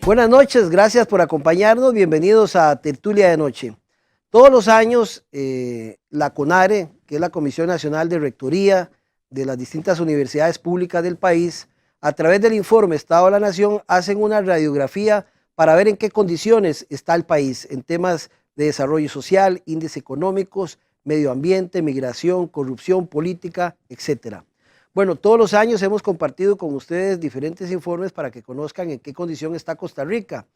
Buenas noches, gracias por acompañarnos, bienvenidos a Tertulia de Noche. Todos los años la CONARE, que es la Comisión Nacional de Rectoría de las distintas universidades públicas del país, a través del informe Estado de la Nación, hacen una radiografía para ver en qué condiciones está el país en temas de desarrollo social, índices económicos, medio ambiente, migración, corrupción, política, etcétera. Bueno, todos los años hemos compartido con ustedes diferentes informes para que conozcan en qué condición está Costa Rica.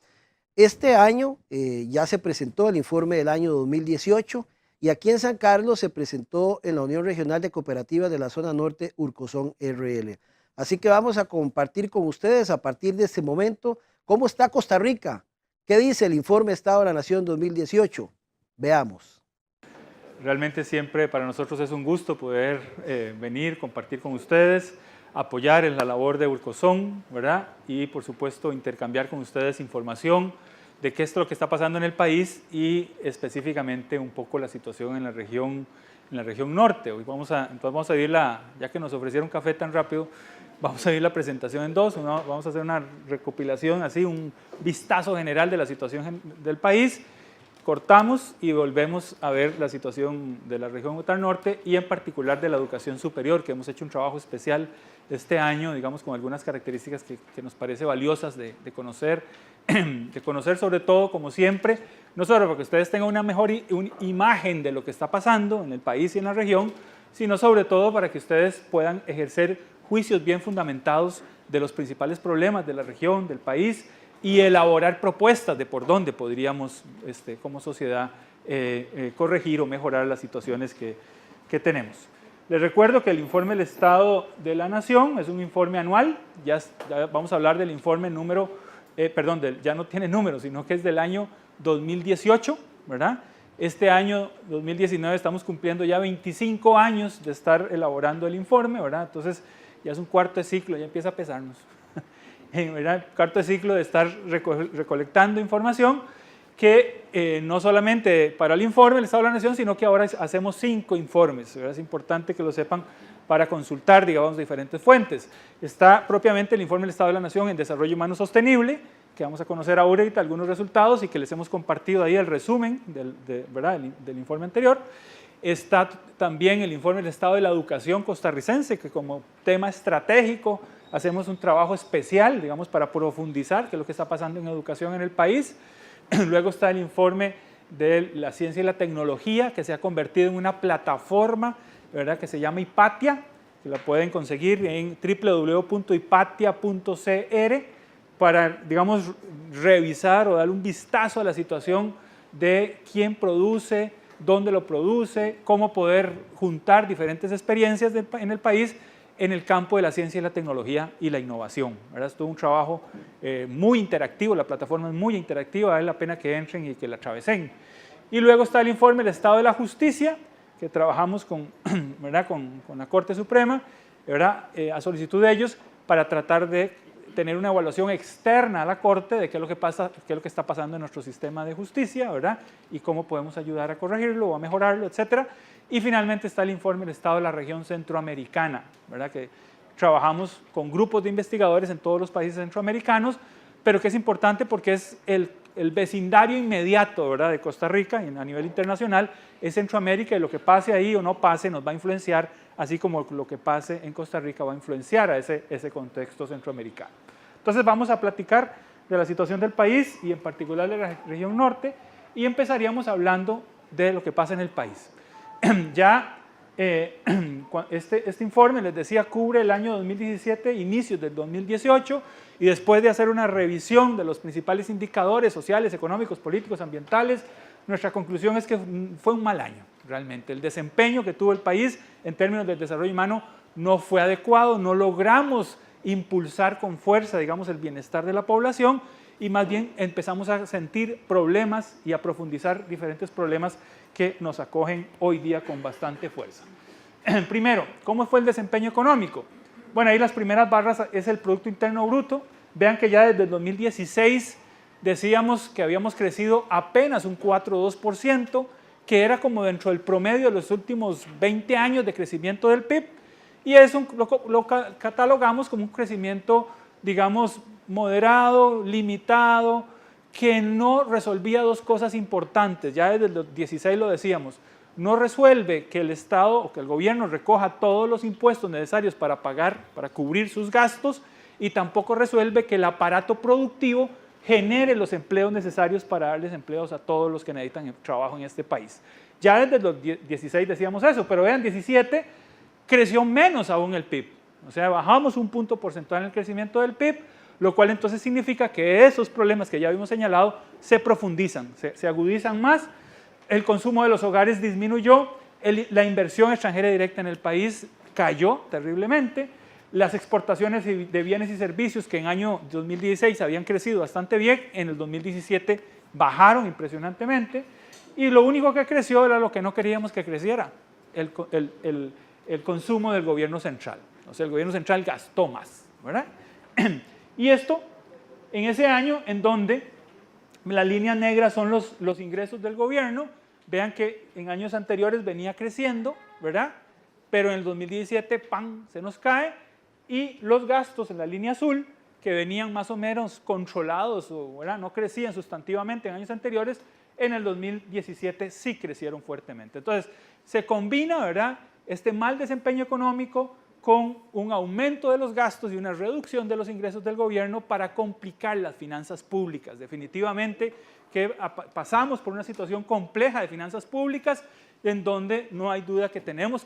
Este año ya se presentó el informe del año 2018 y aquí en San Carlos se presentó en la Unión Regional de Cooperativas de la Zona Norte, Urcosón RL. Así que vamos a compartir con ustedes a partir de este momento cómo está Costa Rica. ¿Qué dice el informe Estado de la Nación 2018? Veamos. Realmente siempre para nosotros es un gusto poder venir, compartir con ustedes, apoyar en la labor de Urcosón, ¿verdad? Y por supuesto intercambiar con ustedes información de qué es lo que está pasando en el país y específicamente un poco la situación en la región norte. Hoy entonces vamos a dividir ya que nos ofrecieron café tan rápido, vamos a dividir la presentación en dos. Vamos a hacer una recopilación, así un vistazo general de la situación del país. Cortamos y volvemos a ver la situación de la región norte y en particular de la educación superior, que hemos hecho un trabajo especial este año, digamos, con algunas características que nos parece valiosas de conocer sobre todo, como siempre, no solo para que ustedes tengan una mejor imagen de lo que está pasando en el país y en la región, sino sobre todo para que ustedes puedan ejercer juicios bien fundamentados de los principales problemas de la región, del país, y elaborar propuestas de por dónde podríamos, como sociedad, corregir o mejorar las situaciones que tenemos. Les recuerdo que el informe del Estado de la Nación es un informe anual, ya vamos a hablar del informe número, ya no tiene número, sino que es del año 2018, ¿verdad? Este año 2019 estamos cumpliendo ya 25 años de estar elaborando el informe, ¿verdad? Entonces ya es un cuarto de ciclo, ya empieza a pesarnos. ¿Verdad? Cuarto de ciclo de estar recolectando información que no solamente para el informe del Estado de la Nación, sino que ahora hacemos 5 informes, ¿verdad? Es importante que lo sepan para consultar, digamos, diferentes fuentes. Está propiamente el informe del Estado de la Nación en Desarrollo Humano Sostenible, que vamos a conocer ahorita algunos resultados y que les hemos compartido ahí el resumen del informe anterior. Está también el informe del Estado de la Educación costarricense, que como tema estratégico hacemos un trabajo especial, digamos, para profundizar qué es lo que está pasando en educación en el país. Luego está el informe de la ciencia y la tecnología, que se ha convertido en una plataforma, ¿verdad?, que se llama Hipatia, que la pueden conseguir en www.hipatia.cr para, digamos, revisar o dar un vistazo a la situación de quién produce, dónde lo produce, cómo poder juntar diferentes experiencias en el país en el campo de la ciencia y la tecnología y la innovación, ¿verdad? Es todo un trabajo muy interactivo, la plataforma es muy interactiva, vale la pena que entren y que la atravesen. Y luego está el informe del Estado de la Justicia, que trabajamos ¿verdad?, con la Corte Suprema, ¿verdad?, a solicitud de ellos, para tratar de tener una evaluación externa a la Corte de qué es lo que pasa, qué es lo que está pasando en nuestro sistema de justicia, ¿verdad?, y cómo podemos ayudar a corregirlo o a mejorarlo, etcétera. Y finalmente está el informe del Estado de la región centroamericana, ¿verdad?, que trabajamos con grupos de investigadores en todos los países centroamericanos, pero que es importante porque es el vecindario inmediato, ¿verdad?, de Costa Rica a nivel internacional, es Centroamérica, y lo que pase ahí o no pase nos va a influenciar, así como lo que pase en Costa Rica va a influenciar a ese contexto centroamericano. Entonces vamos a platicar de la situación del país y en particular de la región norte, y empezaríamos hablando de lo que pasa en el país. Ya este informe, les decía, cubre el año 2017, inicios del 2018, y después de hacer una revisión de los principales indicadores sociales, económicos, políticos, ambientales, nuestra conclusión es que fue un mal año, realmente. El desempeño que tuvo el país en términos del desarrollo humano no fue adecuado, no logramos impulsar con fuerza, digamos, el bienestar de la población, y más bien empezamos a sentir problemas y a profundizar diferentes problemas que nos acogen hoy día con bastante fuerza. Primero, ¿cómo fue el desempeño económico? Bueno, ahí las primeras barras es el Producto Interno Bruto. Vean que ya desde el 2016 decíamos que habíamos crecido apenas un 4,2%, que era como dentro del promedio de los últimos 20 años de crecimiento del PIB, y eso lo catalogamos como un crecimiento, digamos, moderado, limitado, que no resolvía dos cosas importantes. Ya desde el 16 lo decíamos. No resuelve que el Estado o que el gobierno recoja todos los impuestos necesarios para pagar, para cubrir sus gastos, y tampoco resuelve que el aparato productivo genere los empleos necesarios para darles empleos a todos los que necesitan trabajo en este país. Ya desde los 16 decíamos eso, pero vean, 17 creció menos aún el PIB. O sea, bajamos un punto porcentual en el crecimiento del PIB, lo cual entonces significa que esos problemas que ya habíamos señalado se profundizan, se agudizan más. El consumo de los hogares disminuyó, la inversión extranjera directa en el país cayó terriblemente, las exportaciones de bienes y servicios que en año 2016 habían crecido bastante bien, en el 2017 bajaron impresionantemente, y lo único que creció era lo que no queríamos que creciera, el consumo del gobierno central. O sea, el gobierno central gastó más, ¿verdad? Y esto en ese año en donde la línea negra son los ingresos del gobierno. Vean que en años anteriores venía creciendo, ¿verdad? Pero en el 2017, ¡pam!, se nos cae, y los gastos en la línea azul, que venían más o menos controlados, ¿verdad?, no crecían sustantivamente en años anteriores, en el 2017 sí crecieron fuertemente. Entonces, se combina, ¿verdad?, este mal desempeño económico con un aumento de los gastos y una reducción de los ingresos del gobierno para complicar las finanzas públicas. Definitivamente que pasamos por una situación compleja de finanzas públicas en donde no hay duda que teníamos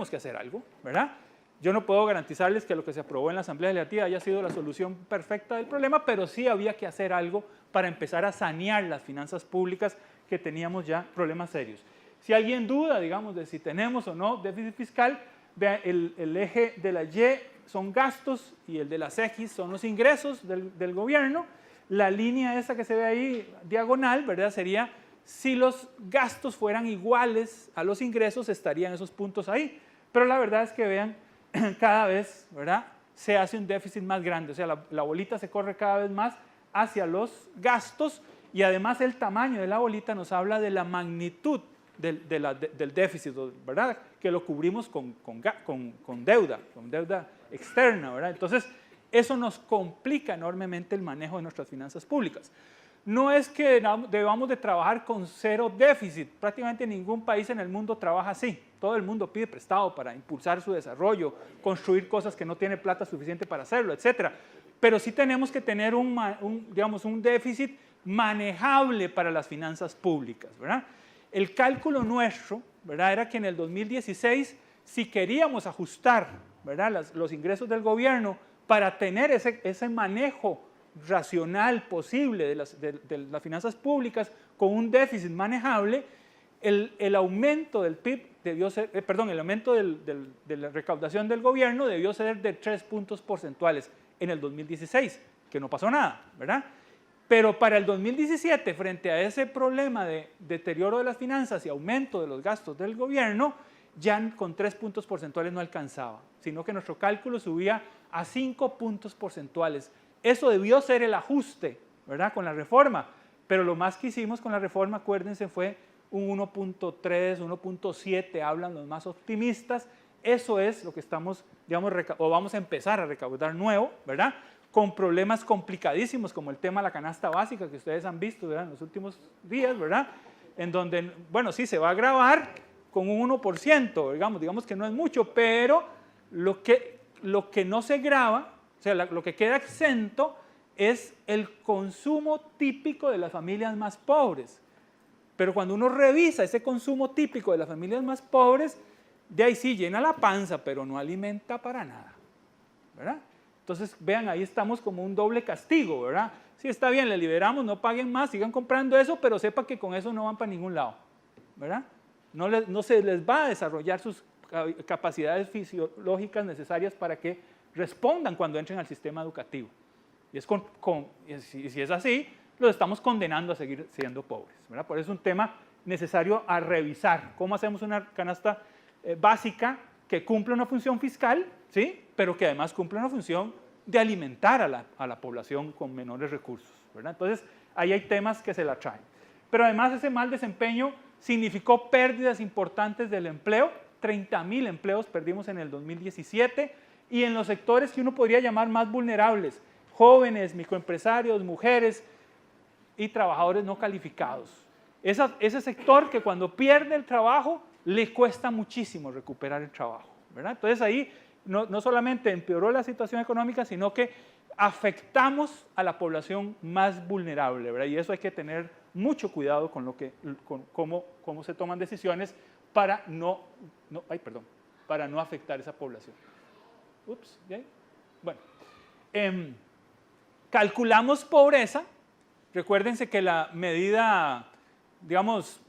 que hacer algo, ¿verdad? Yo no puedo garantizarles que lo que se aprobó en la Asamblea Legislativa haya sido la solución perfecta del problema, pero sí había que hacer algo para empezar a sanear las finanzas públicas, que teníamos ya problemas serios. Si alguien duda, digamos, de si tenemos o no déficit fiscal, vea, el eje de la Y son gastos y el de las X son los ingresos del gobierno. La línea esa que se ve ahí diagonal, ¿verdad?, sería si los gastos fueran iguales a los ingresos, estarían esos puntos ahí. Pero la verdad es que vean, cada vez, ¿verdad?, se hace un déficit más grande. O sea, la bolita se corre cada vez más hacia los gastos, y además el tamaño de la bolita nos habla de la magnitud del déficit, ¿verdad?, que lo cubrimos con deuda externa, ¿verdad? Entonces, eso nos complica enormemente el manejo de nuestras finanzas públicas. No es que debamos de trabajar con cero déficit, prácticamente ningún país en el mundo trabaja así. Todo el mundo pide prestado para impulsar su desarrollo, construir cosas que no tiene plata suficiente para hacerlo, etc. Pero sí tenemos que tener un déficit manejable para las finanzas públicas, ¿verdad? El cálculo nuestro, ¿verdad?, era que en el 2016, si queríamos ajustar, ¿verdad?, los ingresos del gobierno para tener ese manejo racional posible de las finanzas públicas con un déficit manejable, el aumento del PIB debió ser, el aumento de la recaudación del gobierno debió ser de 3 puntos porcentuales en el 2016, que no pasó nada, ¿verdad? Pero para el 2017, frente a ese problema de deterioro de las finanzas y aumento de los gastos del gobierno, ya con 3 puntos porcentuales no alcanzaba, sino que nuestro cálculo subía a 5 puntos porcentuales. Eso debió ser el ajuste, ¿verdad?, con la reforma, pero lo más que hicimos con la reforma, acuérdense, fue un 1.3, 1.7, hablan los más optimistas. Eso es lo que estamos, digamos, o vamos a empezar a recaudar nuevo, ¿verdad?, con problemas complicadísimos como el tema de la canasta básica que ustedes han visto, ¿verdad?, en los últimos días, ¿verdad?, en donde, bueno, sí, se va a gravar con un 1%, digamos que no es mucho, pero lo que no se grava, o sea, lo que queda exento es el consumo típico de las familias más pobres. Pero cuando uno revisa ese consumo típico de las familias más pobres, de ahí sí llena la panza, pero no alimenta para nada, ¿verdad? Entonces, vean, ahí estamos como un doble castigo, ¿verdad? Sí, está bien, le liberamos, no paguen más, sigan comprando eso, pero sepa que con eso no van para ningún lado, ¿verdad? No se les va a desarrollar sus capacidades fisiológicas necesarias para que respondan cuando entren al sistema educativo. Y si es así, los estamos condenando a seguir siendo pobres, ¿verdad? Por eso es un tema necesario a revisar. ¿Cómo hacemos una canasta básica que cumple una función fiscal, ¿sí?, pero que además cumple una función de alimentar a la población con menores recursos, ¿verdad? Entonces, ahí hay temas que se la traen. Pero además ese mal desempeño significó pérdidas importantes del empleo. 30,000 empleos perdimos en el 2017, y en los sectores que uno podría llamar más vulnerables: jóvenes, microempresarios, mujeres y trabajadores no calificados. Ese sector que cuando pierde el trabajo le cuesta muchísimo recuperar el trabajo, ¿verdad? Entonces ahí no solamente empeoró la situación económica, sino que afectamos a la población más vulnerable, ¿verdad? Y eso hay que tener mucho cuidado con cómo se toman decisiones para para no afectar a esa población. Ups, ¿ya? Bueno, calculamos pobreza. Recuérdense que la medida, digamos,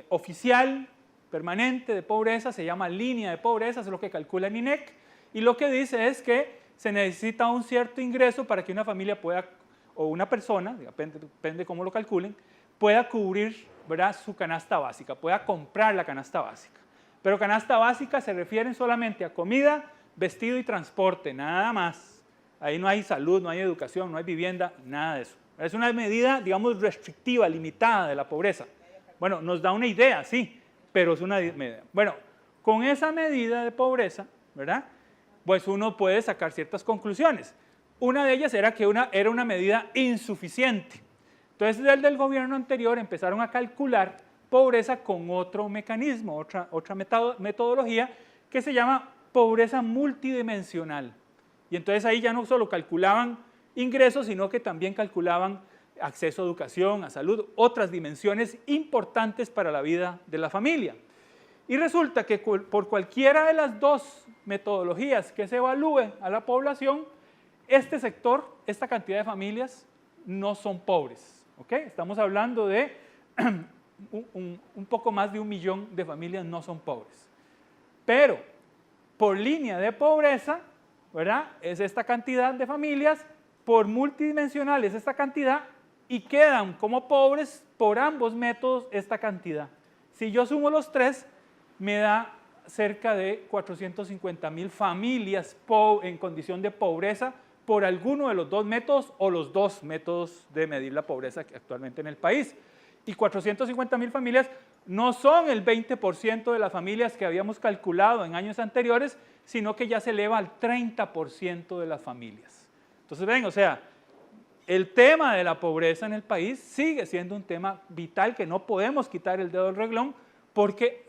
oficial, permanente de pobreza se llama línea de pobreza, es lo que calcula el INEC, y lo que dice es que se necesita un cierto ingreso para que una familia pueda, o una persona, depende cómo lo calculen, pueda cubrir, ¿verdad?, su canasta básica, pueda comprar la canasta básica. Pero canasta básica se refieren solamente a comida, vestido y transporte, nada más. Ahí no hay salud, no hay educación, no hay vivienda, nada de eso. Es una medida, digamos, restrictiva, limitada de la pobreza. Bueno, nos da una idea, sí, pero es una medida. Bueno, con esa medida de pobreza, ¿verdad?, pues uno puede sacar ciertas conclusiones. Una de ellas era que era una medida insuficiente. Entonces, desde el gobierno anterior empezaron a calcular pobreza con otro mecanismo, otra metodología que se llama pobreza multidimensional. Y entonces ahí ya no solo calculaban ingresos, sino que también calculaban acceso a educación, a salud, otras dimensiones importantes para la vida de la familia. Y resulta que por cualquiera de las dos metodologías que se evalúe a la población, este sector, esta cantidad de familias no son pobres, ¿ok? Estamos hablando de un poco más de 1 millón de familias no son pobres. Pero por línea de pobreza, ¿verdad?, es esta cantidad de familias, por multidimensional es esta cantidad, y quedan como pobres por ambos métodos esta cantidad. Si yo sumo los tres, me da cerca de 450,000 familias en condición de pobreza por alguno de los dos métodos o los dos métodos de medir la pobreza actualmente en el país. Y 450,000 familias no son el 20% de las familias que habíamos calculado en años anteriores, sino que ya se eleva al 30% de las familias. Entonces ven, o sea, el tema de la pobreza en el país sigue siendo un tema vital que no podemos quitar el dedo del renglón, porque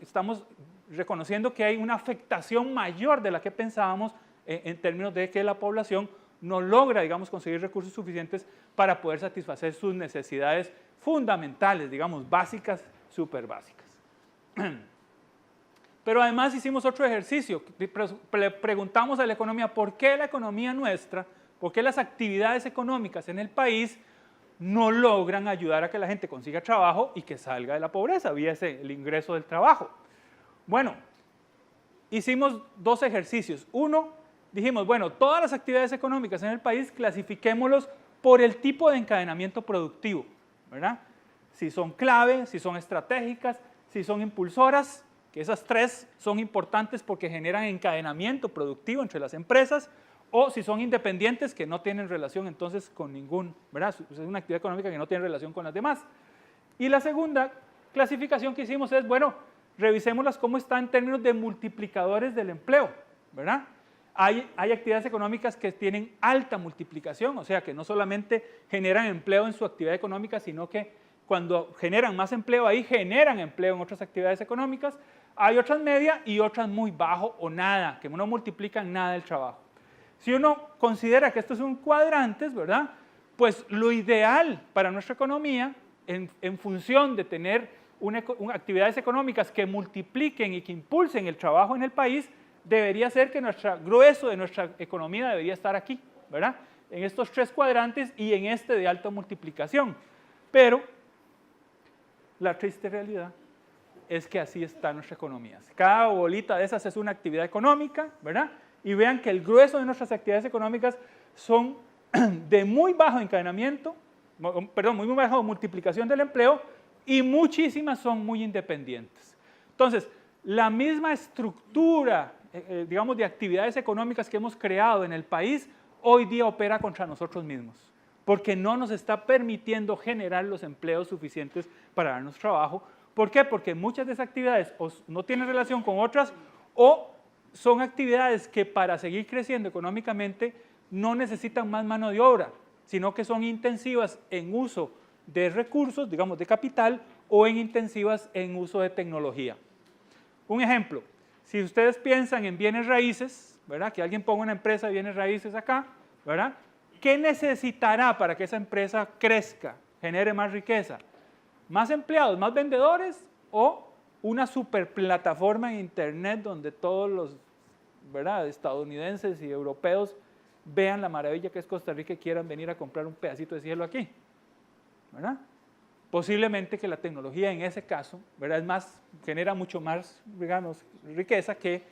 estamos reconociendo que hay una afectación mayor de la que pensábamos en términos de que la población no logra, digamos, conseguir recursos suficientes para poder satisfacer sus necesidades fundamentales, digamos, básicas, súper básicas. Pero además hicimos otro ejercicio, le preguntamos a la economía por qué la economía nuestra, por qué las actividades económicas en el país no logran ayudar a que la gente consiga trabajo y que salga de la pobreza, vía el ingreso del trabajo. Bueno, hicimos dos ejercicios. Uno, dijimos, bueno, todas las actividades económicas en el país clasifiquémoslos por el tipo de encadenamiento productivo, ¿verdad? Si son clave, si son estratégicas, si son impulsoras, que esas tres son importantes porque generan encadenamiento productivo entre las empresas, o si son independientes, que no tienen relación entonces con ningún, ¿verdad? Es una actividad económica que no tiene relación con las demás. Y la segunda clasificación que hicimos es, bueno, revisémoslas cómo está en términos de multiplicadores del empleo, ¿verdad? Hay actividades económicas que tienen alta multiplicación, o sea, que no solamente generan empleo en su actividad económica, sino que cuando generan más empleo ahí, generan empleo en otras actividades económicas. Hay otras medias y otras muy bajo o nada, que no multiplican nada el trabajo. Si uno considera que esto es un cuadrantes, ¿verdad?, pues lo ideal para nuestra economía, en función de tener actividades económicas que multipliquen y que impulsen el trabajo en el país, debería ser que el grueso de nuestra economía debería estar aquí, ¿verdad?, en estos tres cuadrantes y en este de alta multiplicación. Pero la triste realidad es que así está nuestra economía. Cada bolita de esas es una actividad económica, ¿verdad? Y vean que el grueso de nuestras actividades económicas son de muy bajo encadenamiento, perdón, muy baja multiplicación del empleo, y muchísimas son muy independientes. Entonces, la misma estructura, digamos, de actividades económicas que hemos creado en el país, hoy día opera contra nosotros mismos, porque no nos está permitiendo generar los empleos suficientes para darnos trabajo. ¿Por qué? Porque muchas de esas actividades o no tienen relación con otras, o son actividades que para seguir creciendo económicamente no necesitan más mano de obra, sino que son intensivas en uso de recursos, digamos de capital, o en intensivas en uso de tecnología. Un ejemplo, si ustedes piensan en bienes raíces, ¿verdad? Que alguien ponga una empresa de bienes raíces acá, ¿verdad? ¿Qué necesitará para que esa empresa crezca, genere más riqueza? ¿Más empleados, más vendedores o una super plataforma en internet donde todos los, ¿verdad?, estadounidenses y europeos vean la maravilla que es Costa Rica y quieran venir a comprar un pedacito de cielo aquí? ¿Verdad? Posiblemente que la tecnología en ese caso, ¿verdad?, genera mucho más, digamos, riqueza que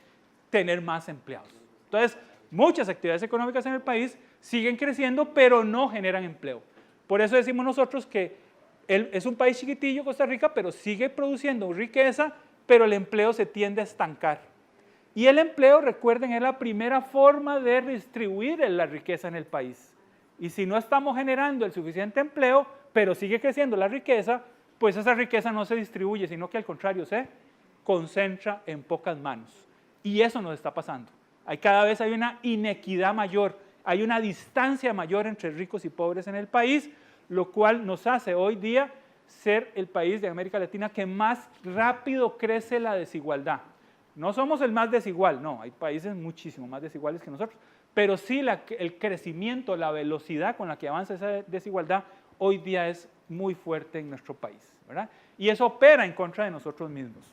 tener más empleados. Entonces, muchas actividades económicas en el país siguen creciendo, pero no generan empleo. Por eso decimos nosotros que es un país chiquitillo, Costa Rica, pero sigue produciendo riqueza, pero el empleo se tiende a estancar. Y el empleo, recuerden, es la primera forma de distribuir la riqueza en el país. Y si no estamos generando el suficiente empleo, pero sigue creciendo la riqueza, pues esa riqueza no se distribuye, sino que al contrario se concentra en pocas manos. Y eso nos está pasando. Cada vez hay una inequidad mayor, hay una distancia mayor entre ricos y pobres en el país, lo cual nos hace hoy día ser el país de América Latina que más rápido crece la desigualdad. No somos el más desigual, no, hay países muchísimo más desiguales que nosotros, pero sí el crecimiento, la velocidad con la que avanza esa desigualdad hoy día es muy fuerte en nuestro país, ¿verdad? Y eso opera en contra de nosotros mismos.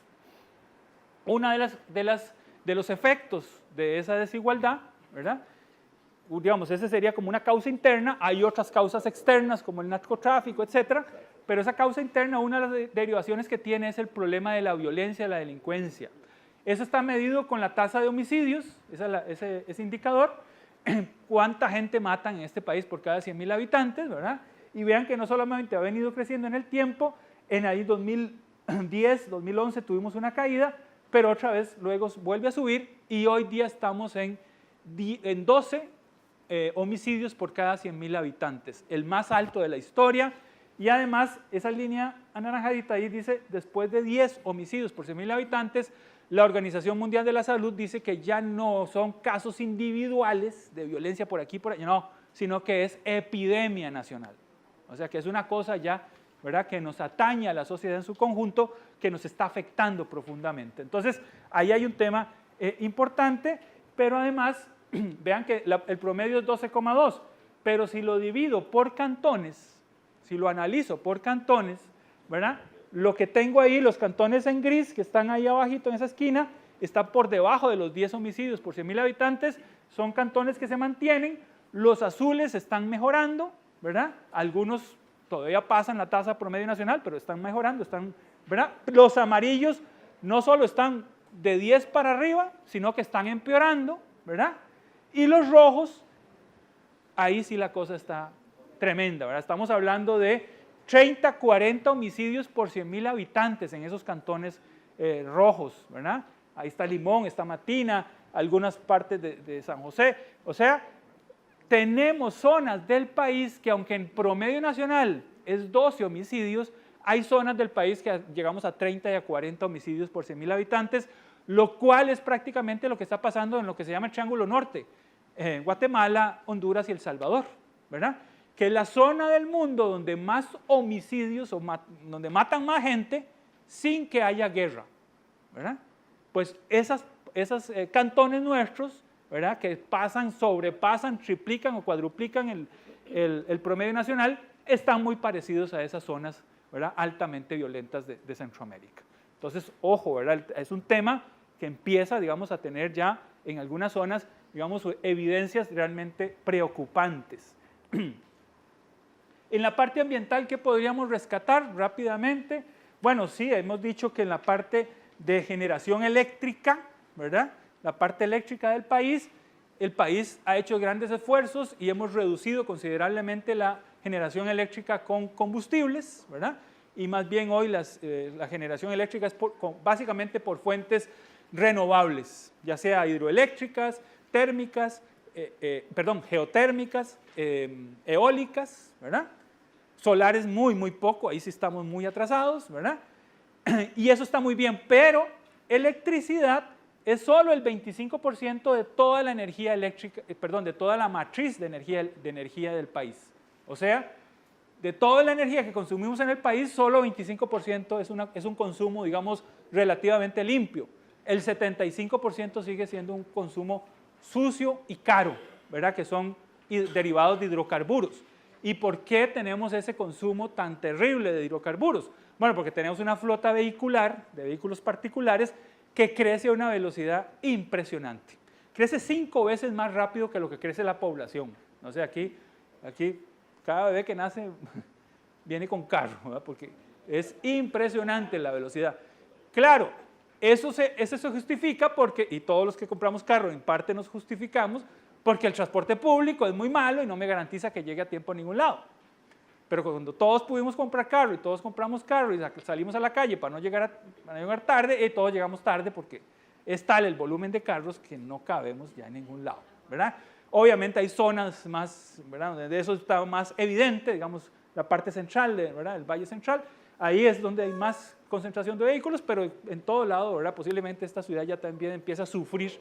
Uno de los efectos de esa desigualdad, ¿verdad?, digamos, ese sería como una causa interna, hay otras causas externas como el narcotráfico, etcétera, pero esa causa interna, una de las derivaciones que tiene es el problema de la violencia, la delincuencia. Eso está medido con la tasa de homicidios, ese indicador, cuánta gente matan en este país por cada 100.000 habitantes, ¿verdad? Y vean que no solamente ha venido creciendo en el tiempo, en ahí 2010, 2011 tuvimos una caída, pero otra vez luego vuelve a subir y hoy día estamos en 12 homicidios por cada 100.000 habitantes, el más alto de la historia, y además esa línea anaranjadita ahí dice, después de 10 homicidios por 100.000 habitantes, la Organización Mundial de la Salud dice que ya no son casos individuales de violencia por aquí, por allá, no, sino que es epidemia nacional. O sea que es una cosa ya, ¿verdad?, que nos atañe a la sociedad en su conjunto, que nos está afectando profundamente. Entonces, ahí hay un tema importante, pero además, vean que el promedio es 12,2, pero si lo divido por cantones, si lo analizo por cantones, ¿verdad?, lo que tengo ahí, los cantones en gris, que están ahí abajito en esa esquina, está por debajo de los 10 homicidios por 100.000 habitantes, son cantones que se mantienen, los azules están mejorando, ¿verdad? Algunos todavía pasan la tasa promedio nacional, pero están mejorando, ¿verdad? Los amarillos no solo están de 10 para arriba, sino que están empeorando, ¿verdad? Y los rojos, ahí sí la cosa está tremenda, ¿verdad? Estamos hablando de 30, 40 homicidios por 100.000 habitantes en esos cantones rojos, ¿verdad? Ahí está Limón, está Matina, algunas partes de San José. O sea, tenemos zonas del país que aunque en promedio nacional es 12 homicidios, hay zonas del país que llegamos a 30 y a 40 homicidios por 100.000 habitantes, lo cual es prácticamente lo que está pasando en lo que se llama el Triángulo Norte, Guatemala, Honduras y El Salvador, ¿verdad? Que es la zona del mundo donde más homicidios, donde matan más gente sin que haya guerra, ¿verdad? Pues esos cantones nuestros, ¿verdad?, que sobrepasan, triplican o cuadruplican el promedio nacional, están muy parecidos a esas zonas, ¿verdad?, altamente violentas de Centroamérica. Entonces, ojo, ¿verdad?, es un tema que empieza, digamos, a tener ya en algunas zonas, digamos, evidencias realmente preocupantes. En la parte ambiental, ¿qué podríamos rescatar rápidamente? Bueno, sí, hemos dicho que en la parte de generación eléctrica, ¿verdad?, la parte eléctrica del país, el país ha hecho grandes esfuerzos y hemos reducido considerablemente la generación eléctrica con combustibles, ¿verdad? Y más bien hoy la generación eléctrica es básicamente por fuentes renovables, ya sea hidroeléctricas, térmicas, geotérmicas, eólicas, ¿verdad? Solares muy poco, ahí sí estamos muy atrasados, ¿verdad? Y eso está muy bien, pero electricidad es solo el 25% de toda la energía eléctrica, de toda la matriz de energía del país. O sea, de toda la energía que consumimos en el país, solo 25% es un consumo, digamos, relativamente limpio. El 75% sigue siendo un consumo sucio y caro, ¿verdad? Que son derivados de hidrocarburos. ¿Y por qué tenemos ese consumo tan terrible de hidrocarburos? Bueno, porque tenemos una flota vehicular, de vehículos particulares, que crece a una velocidad impresionante. Crece 5 veces más rápido que lo que crece la población. O sea, aquí cada bebé que nace viene con carro, ¿verdad? Porque es impresionante la velocidad. Claro, eso se justifica porque, y todos los que compramos carro en parte nos justificamos, porque el transporte público es muy malo y no me garantiza que llegue a tiempo a ningún lado. Pero cuando todos pudimos comprar carro y todos compramos carro y salimos a la calle para no llegar tarde, todos llegamos tarde porque es tal el volumen de carros que no cabemos ya en ningún lado, ¿verdad? Obviamente hay zonas más, ¿verdad?, donde eso está más evidente, digamos, la parte central, ¿verdad?, el Valle Central, ahí es donde hay más concentración de vehículos, pero en todo lado, ¿verdad?, posiblemente esta ciudad ya también empieza a sufrir.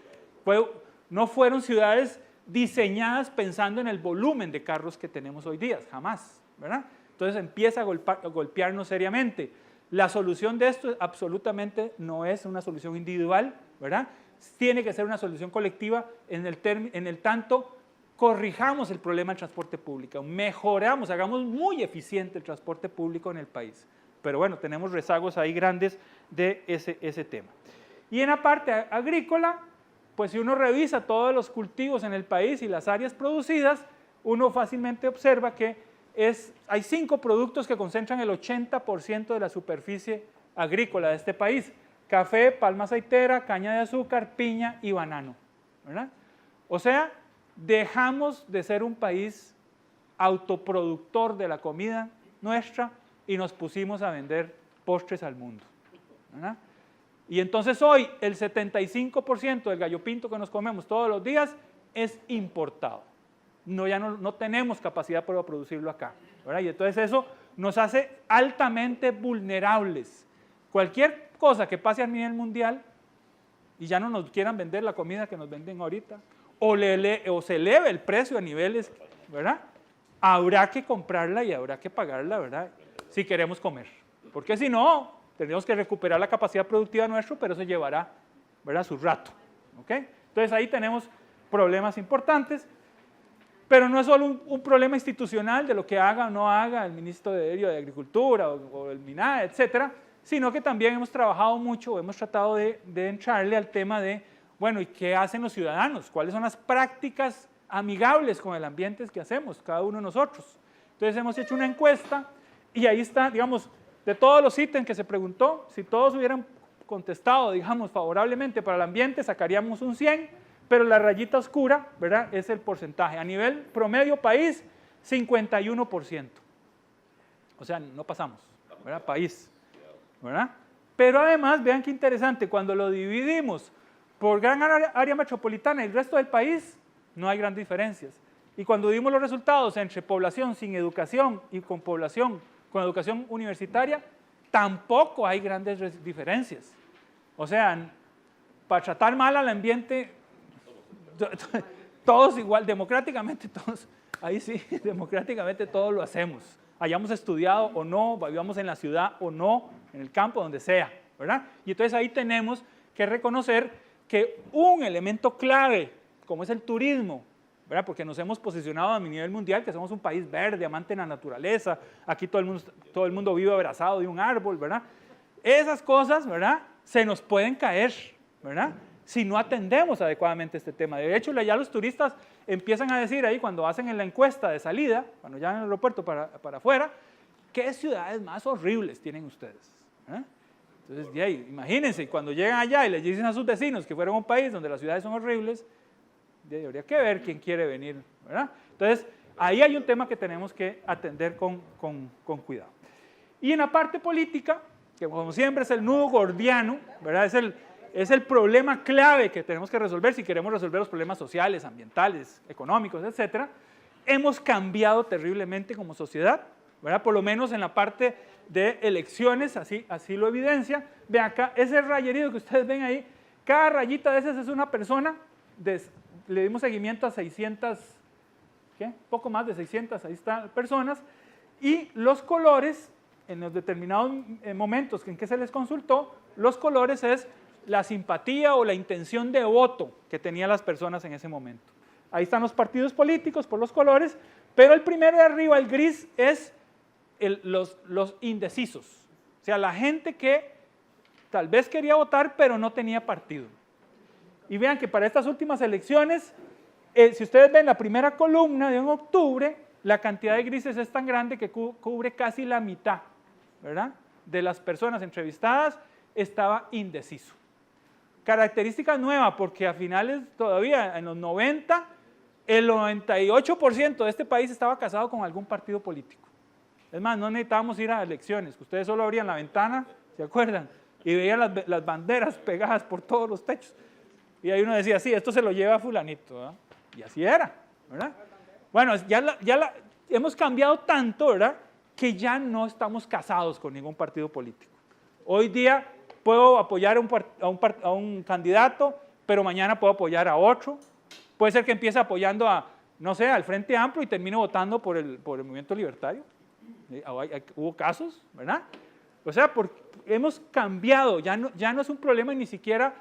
No fueron ciudades diseñadas pensando en el volumen de carros que tenemos hoy día, jamás, ¿verdad? Entonces empieza a golpearnos seriamente. La solución de esto absolutamente no es una solución individual, ¿verdad? Tiene que ser una solución colectiva en el tanto corrijamos el problema del transporte público, mejoramos, hagamos muy eficiente el transporte público en el país. Pero bueno, tenemos rezagos ahí grandes de ese tema. Y en la parte agrícola, pues si uno revisa todos los cultivos en el país y las áreas producidas, uno fácilmente observa que hay 5 productos que concentran el 80% de la superficie agrícola de este país: café, palma aceitera, caña de azúcar, piña y banano, ¿verdad? O sea, dejamos de ser un país autoproductor de la comida nuestra y nos pusimos a vender postres al mundo, ¿verdad? Y entonces hoy el 75% del gallo pinto que nos comemos todos los días es importado. Ya no tenemos capacidad para producirlo acá, ¿verdad? Y entonces eso nos hace altamente vulnerables. Cualquier cosa que pase a nivel mundial y ya no nos quieran vender la comida que nos venden ahorita, o se eleve el precio a niveles, ¿verdad?, habrá que comprarla y habrá que pagarla, ¿verdad?, si queremos comer. Porque si no, tenemos que recuperar la capacidad productiva nuestra, pero eso llevará, ¿verdad?, su rato, ¿ok? Entonces ahí tenemos problemas importantes, pero no es solo un problema institucional de lo que haga o no haga el ministro de Agricultura o el MINAE, etcétera, sino que también hemos trabajado mucho, hemos tratado de entrarle al tema de, bueno, ¿y qué hacen los ciudadanos? ¿Cuáles son las prácticas amigables con el ambiente que hacemos cada uno de nosotros? Entonces hemos hecho una encuesta y ahí está, digamos, de todos los ítems que se preguntó, si todos hubieran contestado, digamos, favorablemente para el ambiente, sacaríamos un 100, pero la rayita oscura, ¿verdad?, es el porcentaje. A nivel promedio país, 51%. O sea, no pasamos, ¿verdad?, país, ¿verdad? Pero además, vean qué interesante, cuando lo dividimos por gran área metropolitana y el resto del país, no hay grandes diferencias. Y cuando dimos los resultados entre población sin educación y con población con educación universitaria, tampoco hay grandes diferencias. O sea, para tratar mal al ambiente, todos igual, democráticamente todos, ahí sí, democráticamente todos lo hacemos. Hayamos estudiado o no, vivamos en la ciudad o no, en el campo, donde sea, ¿verdad? Y entonces ahí tenemos que reconocer que un elemento clave, como es el turismo, ¿verdad?, porque nos hemos posicionado a nivel mundial, que somos un país verde, amante de la naturaleza, aquí todo el mundo vive abrazado de un árbol, ¿verdad? Esas cosas, ¿verdad?, se nos pueden caer, ¿verdad?, si no atendemos adecuadamente este tema. De hecho, ya los turistas empiezan a decir ahí, cuando hacen la encuesta de salida, cuando ya en el aeropuerto para afuera, ¿qué ciudades más horribles tienen ustedes? ¿Eh? Entonces, ya, imagínense, cuando llegan allá y les dicen a sus vecinos que fueron a un país donde las ciudades son horribles, habría que ver quién quiere venir, ¿verdad? Entonces, ahí hay un tema que tenemos que atender con cuidado. Y en la parte política, que como siempre es el nudo gordiano, ¿verdad?, es el problema clave que tenemos que resolver si queremos resolver los problemas sociales, ambientales, económicos, etcétera. Hemos cambiado terriblemente como sociedad, ¿verdad?, por lo menos en la parte de elecciones, así lo evidencia. Vean acá, ese rayerito que ustedes ven ahí Cada rayita de esas es una persona, le dimos seguimiento a 600, ¿qué? Poco más de 600, ahí están personas, y los colores, en los determinados momentos en que se les consultó, los colores es la simpatía o la intención de voto que tenían las personas en ese momento. Ahí están los partidos políticos por los colores, pero el primero de arriba, el gris, es los indecisos. O sea, la gente que tal vez quería votar, pero no tenía partido. Y vean que para estas últimas elecciones, si ustedes ven la primera columna de en octubre, la cantidad de grises es tan grande que cubre casi la mitad, ¿verdad? De las personas entrevistadas estaba indeciso. Característica nueva, porque a finales todavía, en los 90, el 98% de este país estaba casado con algún partido político. Es más, no necesitábamos ir a elecciones, ustedes solo abrían la ventana, ¿se acuerdan? Y veían las banderas pegadas por todos los techos. Y ahí uno decía, sí, esto se lo lleva a fulanito, ¿verdad? Y así era, ¿verdad? Bueno, hemos cambiado tanto, ¿verdad?, que ya no estamos casados con ningún partido político. Hoy día puedo apoyar a un candidato, pero mañana puedo apoyar a otro. Puede ser que empiece apoyando no sé, al Frente Amplio y termine votando por el Movimiento Libertario. Hubo casos, ¿verdad? O sea, hemos cambiado, ya no es un problema ni siquiera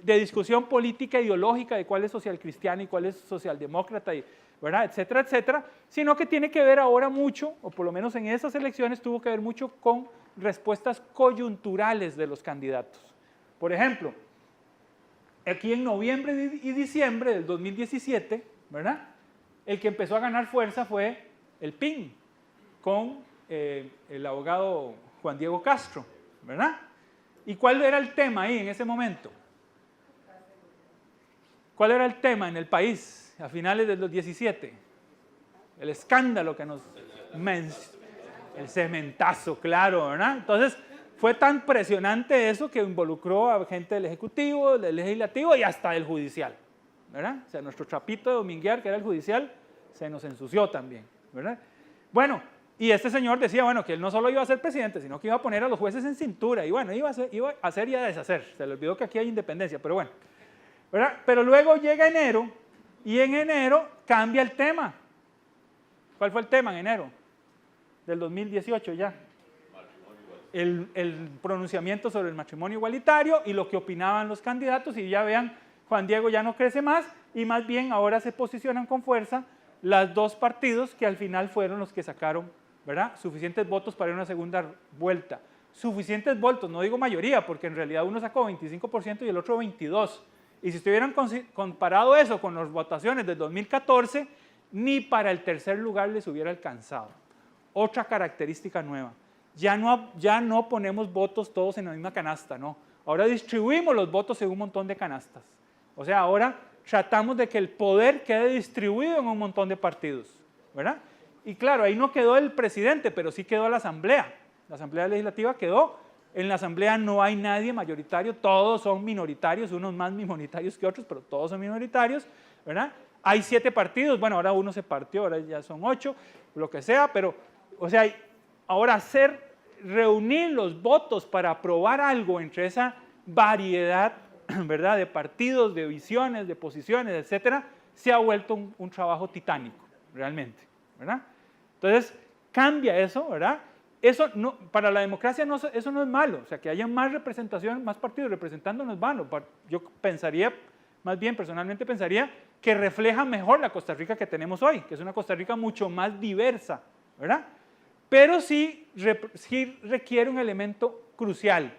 de discusión política ideológica de cuál es social cristiano y cuál es socialdemócrata, ¿verdad?, etcétera, etcétera, sino que tiene que ver ahora mucho, o por lo menos en esas elecciones tuvo que ver mucho con respuestas coyunturales de los candidatos. Por ejemplo, aquí en noviembre y diciembre del 2017, ¿verdad?, el que empezó a ganar fuerza fue el PIN, con el abogado Juan Diego Castro, ¿verdad? ¿Y cuál era el tema ahí en ese momento? ¿Cuál era el tema en el país a finales del 2017? El escándalo que el cementazo, claro, ¿verdad? Entonces, fue tan presionante eso que involucró a gente del Ejecutivo, del Legislativo y hasta del Judicial, ¿verdad? O sea, nuestro trapito de dominguear, que era el Judicial, se nos ensució también, ¿verdad? Bueno, y este señor decía, bueno, que él no solo iba a ser presidente, sino que iba a poner a los jueces en cintura, y bueno, iba a hacer y a deshacer. Se le olvidó que aquí hay independencia, pero bueno, ¿verdad? Pero luego llega enero, y en enero cambia el tema. ¿Cuál fue el tema en enero del 2018 ya? El pronunciamiento sobre el matrimonio igualitario y lo que opinaban los candidatos, y ya vean, Juan Diego ya no crece más, y más bien ahora se posicionan con fuerza los dos partidos que al final fueron los que sacaron, ¿verdad?, suficientes votos para una segunda vuelta. Suficientes votos, no digo mayoría, porque en realidad uno sacó 25% y el otro 22%. Y si estuvieran comparado eso con las votaciones del 2014, ni para el tercer lugar les hubiera alcanzado. Otra característica nueva. Ya no ponemos votos todos en la misma canasta, no. Ahora distribuimos los votos en un montón de canastas. O sea, ahora tratamos de que el poder quede distribuido en un montón de partidos, ¿verdad? Y claro, ahí no quedó el presidente, pero sí quedó la Asamblea. La Asamblea Legislativa quedó. En la Asamblea no hay nadie mayoritario, todos son minoritarios, unos más minoritarios que otros, pero todos son minoritarios, ¿verdad? Hay 7 partidos, bueno, ahora uno se partió, ahora ya son 8, lo que sea, pero, o sea, ahora reunir los votos para aprobar algo entre esa variedad, ¿verdad?, de partidos, de visiones, de posiciones, etcétera, se ha vuelto un trabajo titánico, realmente, ¿verdad? Entonces, cambia eso, ¿verdad? Eso no, para la democracia eso no es malo, o sea, que haya más representación, más partidos representando no es malo. Yo pensaría, más bien personalmente pensaría, que refleja mejor la Costa Rica que tenemos hoy, que es una Costa Rica mucho más diversa, ¿verdad? Pero sí requiere un elemento crucial,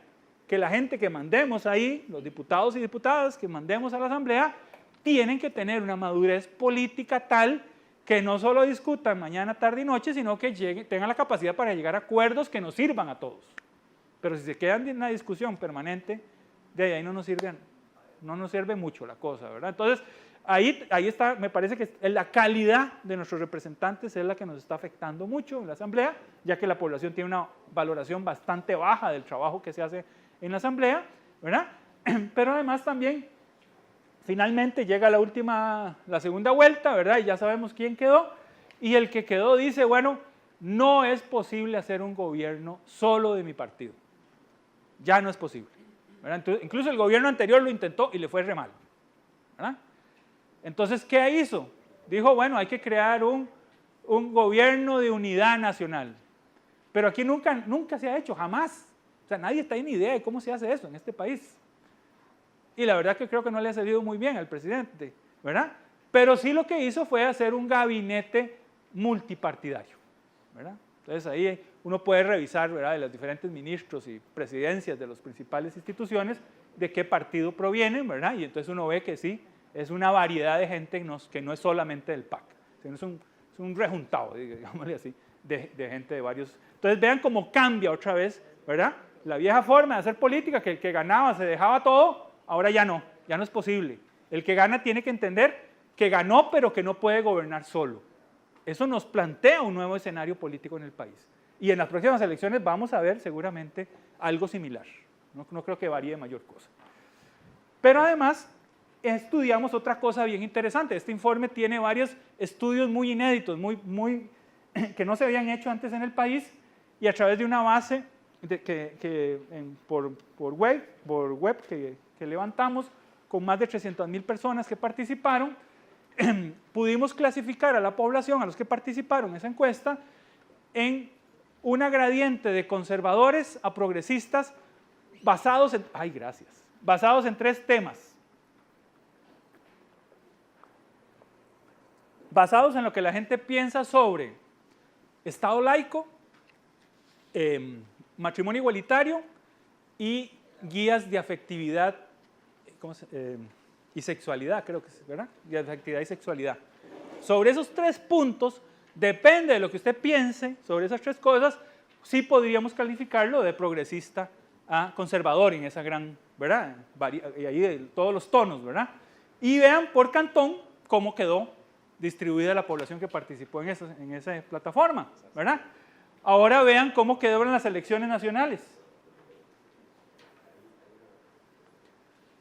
que la gente que mandemos ahí, los diputados y diputadas que mandemos a la Asamblea, tienen que tener una madurez política tal que no solo discutan mañana, tarde y noche, sino que tengan la capacidad para llegar a acuerdos que nos sirvan a todos. Pero si se quedan en una discusión permanente, de ahí no nos sirve mucho la cosa, ¿verdad? Entonces, ahí está, me parece que la calidad de nuestros representantes es la que nos está afectando mucho en la Asamblea, ya que la población tiene una valoración bastante baja del trabajo que se hace en la Asamblea, ¿verdad? Pero además también, finalmente llega la segunda vuelta, ¿verdad? Y ya sabemos quién quedó, y el que quedó dice, bueno, no es posible hacer un gobierno solo de mi partido. Ya no es posible. ¿verdad? Entonces, incluso el gobierno anterior lo intentó y le fue re mal, ¿verdad? Entonces, ¿qué hizo? Dijo, bueno, hay que crear un gobierno de unidad nacional. Pero aquí nunca se ha hecho, jamás. O sea, nadie tiene ni idea de cómo se hace eso en este país. Y la verdad que creo que no le ha salido muy bien al presidente, ¿verdad? Pero sí lo que hizo fue hacer un gabinete multipartidario, ¿verdad? Entonces ahí uno puede revisar, ¿verdad?, de los diferentes ministros y presidencias de las principales instituciones, de qué partido provienen, ¿verdad? Y entonces uno ve que sí, es una variedad de gente que no es solamente del PAC, sino es un rejuntado, digámosle así, de gente de varios. Entonces vean cómo cambia otra vez, ¿verdad? La vieja forma de hacer política, que el que ganaba se dejaba todo, ahora ya no es posible. El que gana tiene que entender que ganó, pero que no puede gobernar solo. Eso nos plantea un nuevo escenario político en el país. Y en las próximas elecciones vamos a ver seguramente algo similar. No creo que varíe mayor cosa. Pero además, estudiamos otra cosa bien interesante. Este informe tiene varios estudios muy inéditos, que no se habían hecho antes en el país, y a través de una base por web que levantamos, con más de 300,000 personas que participaron, pudimos clasificar a la población, a los que participaron en esa encuesta, en una gradiente de conservadores a progresistas basados en 3 temas. Basados en lo que la gente piensa sobre Estado laico, matrimonio igualitario y guías de afectividad y sexualidad, creo que es, ¿verdad? Guías de afectividad y sexualidad. Sobre esos 3 puntos, depende de lo que usted piense sobre esas 3 cosas, sí podríamos calificarlo de progresista a conservador en esa gran, ¿verdad? Y ahí de todos los tonos, ¿verdad? Y vean por cantón cómo quedó distribuida la población que participó en esa plataforma, ¿verdad? Ahora vean cómo quedó en las elecciones nacionales.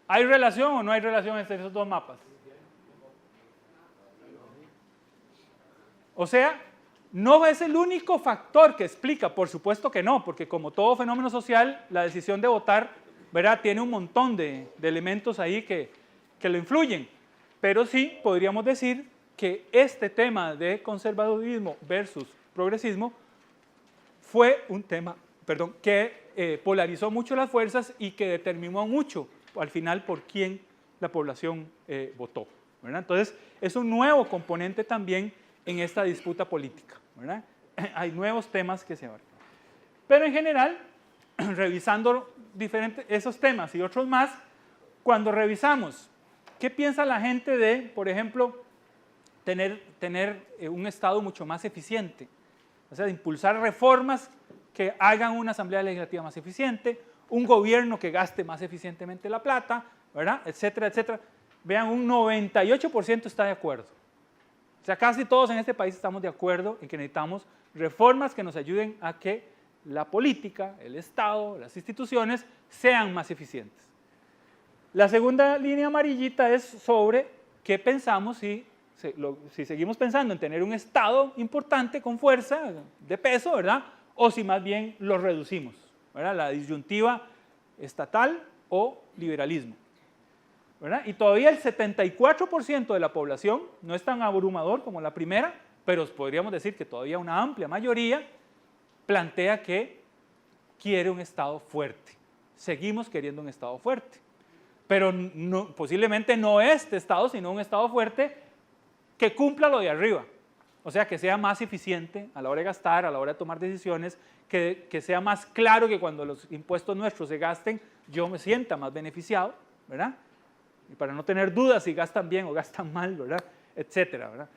¿Hay relación o no hay relación entre esos 2 mapas? O sea, no es el único factor que explica, por supuesto que no, porque como todo fenómeno social, la decisión de votar, ¿verdad?, tiene un montón de elementos ahí que lo influyen. Pero sí podríamos decir que este tema de conservadurismo versus progresismo fue un tema, que polarizó mucho las fuerzas y que determinó mucho al final por quién la población votó, ¿verdad? Entonces, es un nuevo componente también en esta disputa política, ¿verdad? Hay nuevos temas que se abarcan. Pero en general, revisando esos temas y otros más, cuando revisamos qué piensa la gente de, por ejemplo, tener un Estado mucho más eficiente, o sea, de impulsar reformas que hagan una asamblea legislativa más eficiente, un gobierno que gaste más eficientemente la plata, ¿verdad?, etcétera, etcétera. Vean, un 98% está de acuerdo. O sea, casi todos en este país estamos de acuerdo en que necesitamos reformas que nos ayuden a que la política, el Estado, las instituciones sean más eficientes. La segunda línea amarillita es sobre qué pensamos si seguimos pensando en tener un Estado importante, con fuerza, de peso, ¿verdad?, o si más bien lo reducimos, ¿verdad?, la disyuntiva estatal o liberalismo, ¿verdad? Y todavía el 74% de la población, no es tan abrumador como la primera, pero podríamos decir que todavía una amplia mayoría plantea que quiere un Estado fuerte. Seguimos queriendo un Estado fuerte, pero posiblemente no este Estado, sino un Estado fuerte que cumpla lo de arriba. O sea, que sea más eficiente a la hora de gastar, a la hora de tomar decisiones, que sea más claro que cuando los impuestos nuestros se gasten, yo me sienta más beneficiado, ¿verdad? Y para no tener dudas si gastan bien o gastan mal, ¿verdad?, etcétera, ¿verdad?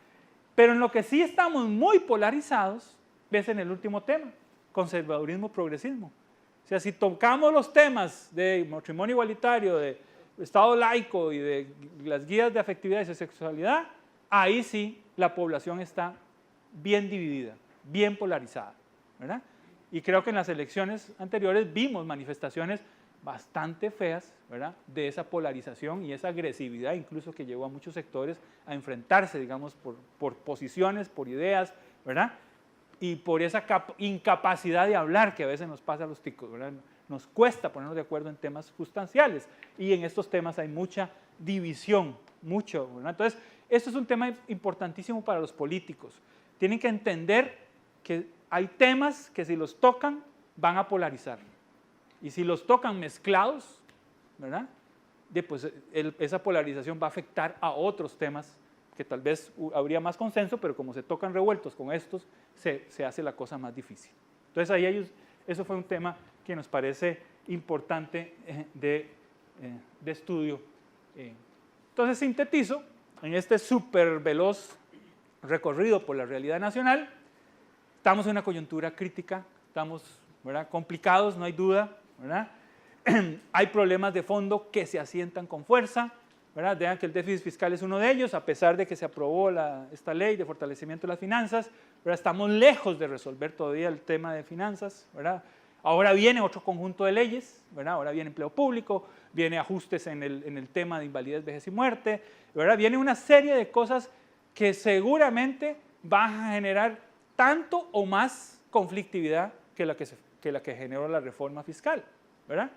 Pero en lo que sí estamos muy polarizados, ves en el último tema, conservadurismo, progresismo. O sea, si tocamos los temas de matrimonio igualitario, de Estado laico y de las guías de afectividad y sexualidad, ahí sí la población está bien dividida, bien polarizada, ¿verdad? Y creo que en las elecciones anteriores vimos manifestaciones bastante feas, ¿verdad?, de esa polarización y esa agresividad incluso que llevó a muchos sectores a enfrentarse, digamos, por posiciones, por ideas, ¿verdad?, y por esa incapacidad de hablar que a veces nos pasa a los ticos, ¿verdad? nos cuesta ponernos de acuerdo en temas sustanciales y en estos temas hay mucha división, mucho, ¿verdad? Entonces, esto es un tema importantísimo para los políticos. Tienen que entender que hay temas que si los tocan van a polarizar y si los tocan mezclados, ¿verdad? Pues esa polarización va a afectar a otros temas que tal vez habría más consenso, pero como se tocan revueltos con estos, se hace la cosa más difícil. Entonces, ahí eso fue un tema que nos parece importante de estudio. Entonces, sintetizo en este súper veloz recorrido por la realidad nacional. Estamos en una coyuntura crítica, estamos, ¿verdad?, complicados, no hay duda, ¿verdad? Hay problemas de fondo que se asientan con fuerza, ¿verdad? Vean que el déficit fiscal es uno de ellos, a pesar de que se aprobó esta ley de fortalecimiento de las finanzas, ¿verdad? Estamos lejos de resolver todavía el tema de finanzas, ¿verdad? Ahora viene otro conjunto de leyes, ¿verdad? Ahora viene empleo público, viene ajustes en el tema de invalidez, vejez y muerte, ¿verdad? Viene una serie de cosas que seguramente van a generar tanto o más conflictividad que la que generó la reforma fiscal, ¿verdad?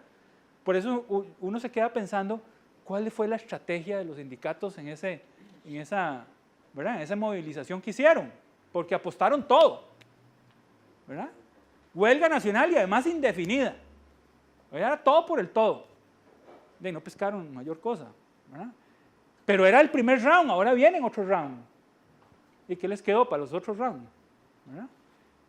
Por eso uno se queda pensando cuál fue la estrategia de los sindicatos en esa movilización que hicieron, porque apostaron todo, ¿verdad? Huelga nacional y además indefinida, era todo por el todo, y no pescaron mayor cosa, ¿verdad? Pero era el primer round, ahora vienen otros round. ¿Y qué les quedó para los otros rounds? ¿Verdad?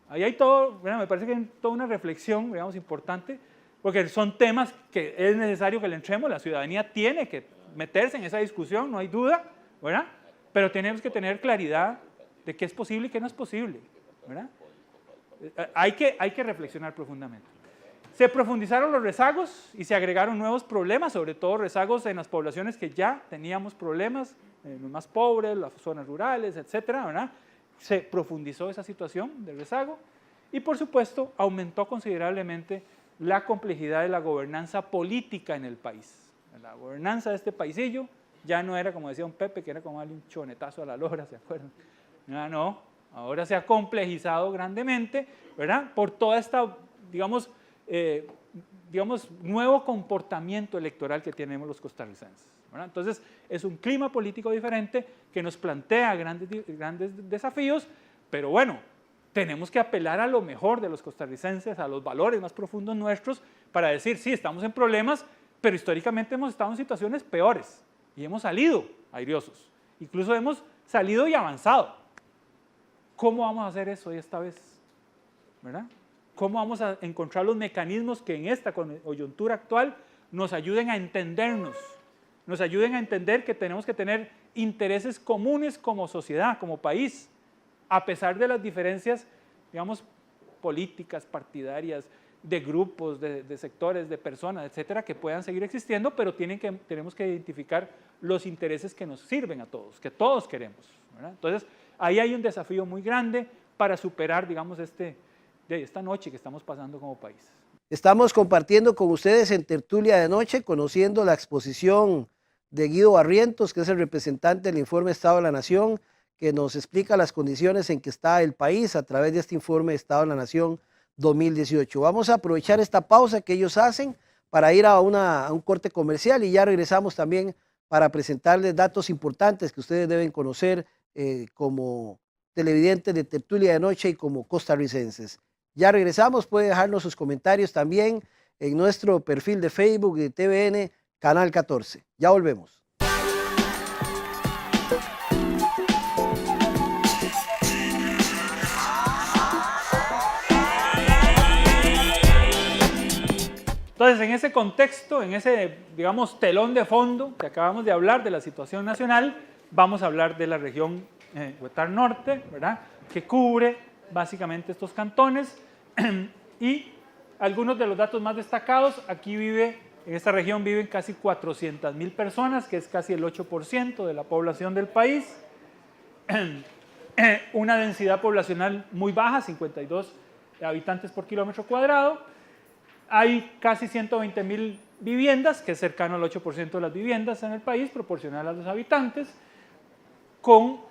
Ahí hay todo, ¿verdad? Me parece que hay toda una reflexión, digamos, importante, porque son temas que es necesario que le entremos, la ciudadanía tiene que meterse en esa discusión, no hay duda, ¿verdad? Pero tenemos que tener claridad de qué es posible y qué no es posible, ¿verdad? Hay que reflexionar profundamente. Se profundizaron los rezagos y se agregaron nuevos problemas, sobre todo rezagos en las poblaciones que ya teníamos problemas, los más pobres, las zonas rurales, etcétera, ¿verdad? Se profundizó esa situación del rezago y, por supuesto, aumentó considerablemente la complejidad de la gobernanza política en el país. La gobernanza de este paisillo ya no era, como decía un Pepe, que era como darle un chonetazo a la lora, ¿se acuerdan? Ya no, ahora se ha complejizado grandemente, ¿verdad? Por toda esta, digamos, nuevo comportamiento electoral que tenemos los costarricenses, ¿verdad? Entonces, es un clima político diferente que nos plantea grandes desafíos, pero bueno, tenemos que apelar a lo mejor de los costarricenses, a los valores más profundos nuestros, para decir, sí, estamos en problemas, pero históricamente hemos estado en situaciones peores y hemos salido airiosos, incluso hemos salido y avanzado. ¿Cómo vamos a hacer eso esta vez? ¿Verdad? ¿Cómo vamos a encontrar los mecanismos que en esta coyuntura actual nos ayuden a entendernos, nos ayuden a entender que tenemos que tener intereses comunes como sociedad, como país, a pesar de las diferencias, digamos, políticas, partidarias, de grupos, de sectores, de personas, etcétera, que puedan seguir existiendo, pero tenemos que identificar los intereses que nos sirven a todos, que todos queremos, ¿verdad? Entonces, ahí hay un desafío muy grande para superar, digamos, esta noche que estamos pasando como país. Estamos compartiendo con ustedes en Tertulia de Noche, conociendo la exposición de Guido Barrientos, que es el representante del informe Estado de la Nación, que nos explica las condiciones en que está el país a través de este informe Estado de la Nación 2018. Vamos a aprovechar esta pausa que ellos hacen para ir a un corte comercial y ya regresamos también para presentarles datos importantes que ustedes deben conocer como televidentes de Tertulia de Noche y como costarricenses. Ya regresamos, puede dejarnos sus comentarios también en nuestro perfil de Facebook de TVN Canal 14. Ya volvemos. Entonces, en ese contexto, en ese, digamos, telón de fondo que acabamos de hablar de la situación nacional, vamos a hablar de la región Huetar Norte, ¿verdad?, que cubre básicamente estos cantones y algunos de los datos más destacados. Aquí en esta región viven casi 400,000 personas, que es casi el 8% de la población del país. Una densidad poblacional muy baja, 52 habitantes por kilómetro cuadrado. Hay casi 120,000 viviendas, que es cercano al 8% de las viviendas en el país, proporcional a los habitantes, con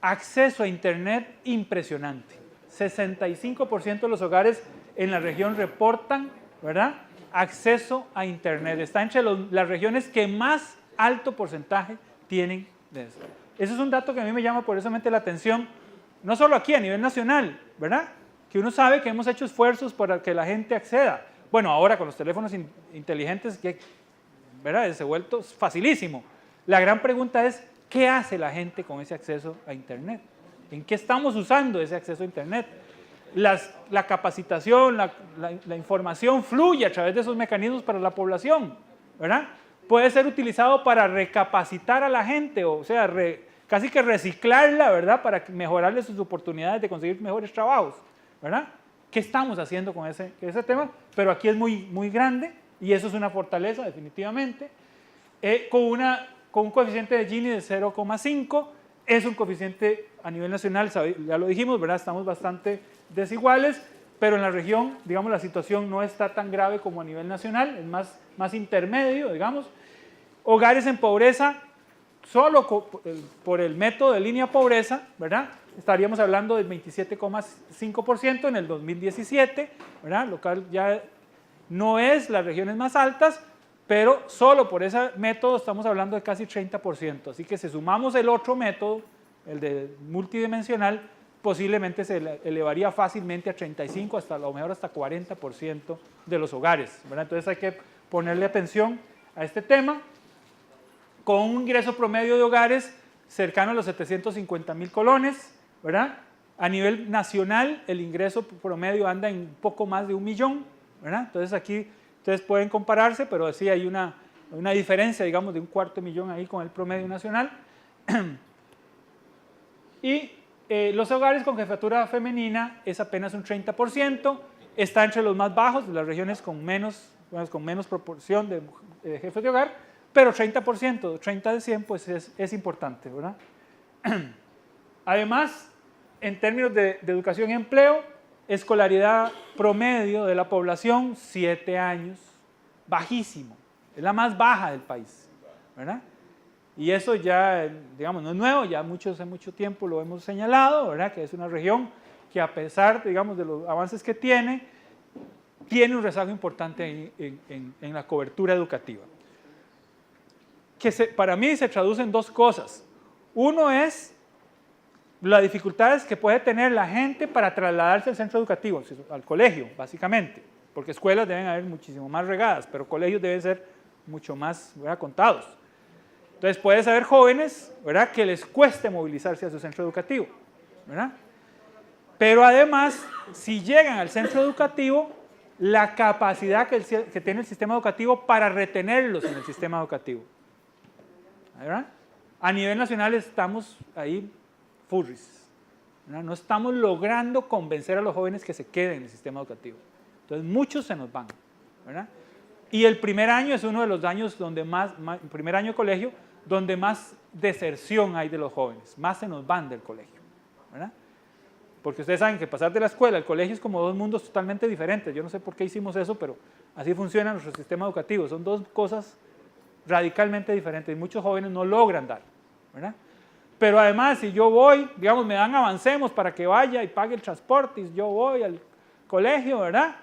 acceso a internet impresionante. 65% de los hogares en la región reportan, ¿verdad?, acceso a Internet. Está entre las regiones que más alto porcentaje tienen de eso. Ese es un dato que a mí me llama poderosamente la atención, no solo aquí, a nivel nacional, ¿verdad? Que uno sabe que hemos hecho esfuerzos para que la gente acceda. Bueno, ahora con los teléfonos inteligentes, ¿verdad? Se ha vuelto facilísimo. La gran pregunta es, ¿qué hace la gente con ese acceso a Internet? ¿En qué estamos usando ese acceso a Internet? La capacitación, la información fluye a través de esos mecanismos para la población, ¿verdad? Puede ser utilizado para recapacitar a la gente, o sea, casi que reciclarla, ¿verdad? Para mejorarle sus oportunidades de conseguir mejores trabajos, ¿verdad? ¿Qué estamos haciendo con ese tema? Pero aquí es muy grande y eso es una fortaleza definitivamente. Con un coeficiente de Gini de 0,5, es un coeficiente a nivel nacional, ya lo dijimos, ¿verdad? Estamos bastante desiguales, pero en la región, digamos, la situación no está tan grave como a nivel nacional, es más intermedio, digamos. Hogares en pobreza, solo por el método de línea pobreza, ¿verdad? Estaríamos hablando del 27,5% en el 2017, ¿verdad? Lo cual ya no es las regiones más altas, pero solo por ese método estamos hablando de casi 30%. Así que si sumamos el otro método, el de multidimensional, posiblemente se elevaría fácilmente a 35, hasta a lo mejor hasta 40% de los hogares, ¿verdad? Entonces hay que ponerle atención a este tema. Con un ingreso promedio de hogares cercano a los 750,000 colones, ¿verdad? A nivel nacional, el ingreso promedio anda en un poco más de 1 millón, ¿verdad? Entonces aquí ustedes pueden compararse, pero sí hay una diferencia, digamos, de 250,000 ahí con el promedio nacional. Y los hogares con jefatura femenina es apenas un 30%, está entre los más bajos de las regiones con menos proporción de jefes de hogar, pero 30%, 30 de 100, pues es importante, ¿verdad? Además, en términos de educación y empleo, escolaridad promedio de la población, 7 años, bajísimo, es la más baja del país, ¿verdad? Y eso ya, digamos, no es nuevo, ya hace mucho tiempo lo hemos señalado, ¿verdad? Que es una región que a pesar, digamos, de los avances que tiene un rezago importante en la cobertura educativa. Que para mí se traduce en dos cosas. Uno es las dificultades que puede tener la gente para trasladarse al centro educativo, al colegio, básicamente, porque escuelas deben haber muchísimo más regadas, pero colegios deben ser mucho más, ¿verdad?, contados. Entonces puede haber jóvenes, ¿verdad?, que les cueste movilizarse a su centro educativo, ¿verdad? Pero además, si llegan al centro educativo, la capacidad que tiene el sistema educativo para retenerlos en el sistema educativo, ¿verdad? A nivel nacional estamos ahí furries, ¿verdad? No estamos logrando convencer a los jóvenes que se queden en el sistema educativo. Entonces muchos se nos van, ¿verdad? Y el primer año es uno de los años donde el primer año de colegio, donde más deserción hay de los jóvenes, más se nos van del colegio, ¿verdad? Porque ustedes saben que pasar de la escuela al colegio es como dos mundos totalmente diferentes. Yo no sé por qué hicimos eso, pero así funciona nuestro sistema educativo. Son dos cosas radicalmente diferentes y muchos jóvenes no logran dar, ¿verdad? Pero además, si yo voy, digamos, me dan avancemos para que vaya y pague el transporte y yo voy al colegio, ¿verdad?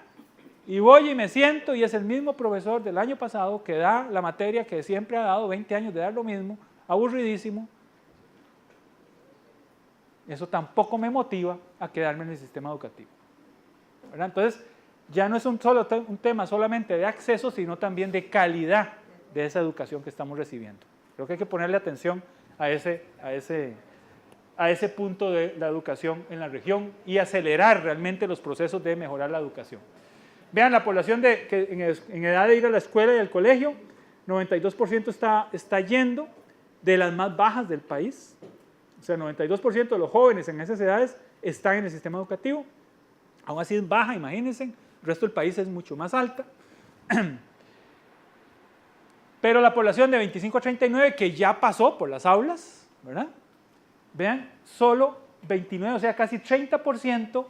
Y voy y me siento y es el mismo profesor del año pasado que da la materia que siempre ha dado 20 años de dar lo mismo, aburridísimo. Eso tampoco me motiva a quedarme en el sistema educativo, ¿verdad? Entonces, ya no es un tema solamente de acceso, sino también de calidad de esa educación que estamos recibiendo. Creo que hay que ponerle atención a ese punto de la educación en la región y acelerar realmente los procesos de mejorar la educación. Vean, la población en edad de ir a la escuela y al colegio, 92% está yendo, de las más bajas del país. O sea, 92% de los jóvenes en esas edades están en el sistema educativo. Aún así es baja, imagínense. El resto del país es mucho más alta. Pero la población de 25 a 39 que ya pasó por las aulas, ¿verdad? Vean, solo 29, o sea, casi 30%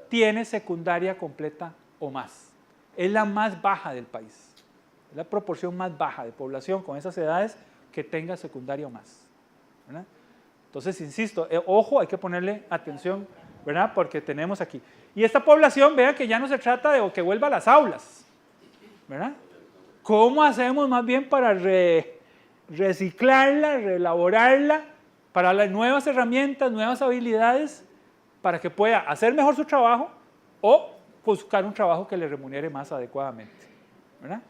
tiene secundaria completa o más. Es la más baja del país. Es la proporción más baja de población con esas edades que tenga secundaria o más, ¿verdad? Entonces, insisto, ojo, hay que ponerle atención, ¿verdad? Porque tenemos aquí. Y esta población, vean que ya no se trata de que vuelva a las aulas, ¿verdad? ¿Cómo hacemos más bien para reciclarla, reelaborarla, para las nuevas herramientas, nuevas habilidades, para que pueda hacer mejor su trabajo o buscar un trabajo que le remunere más adecuadamente, ¿verdad?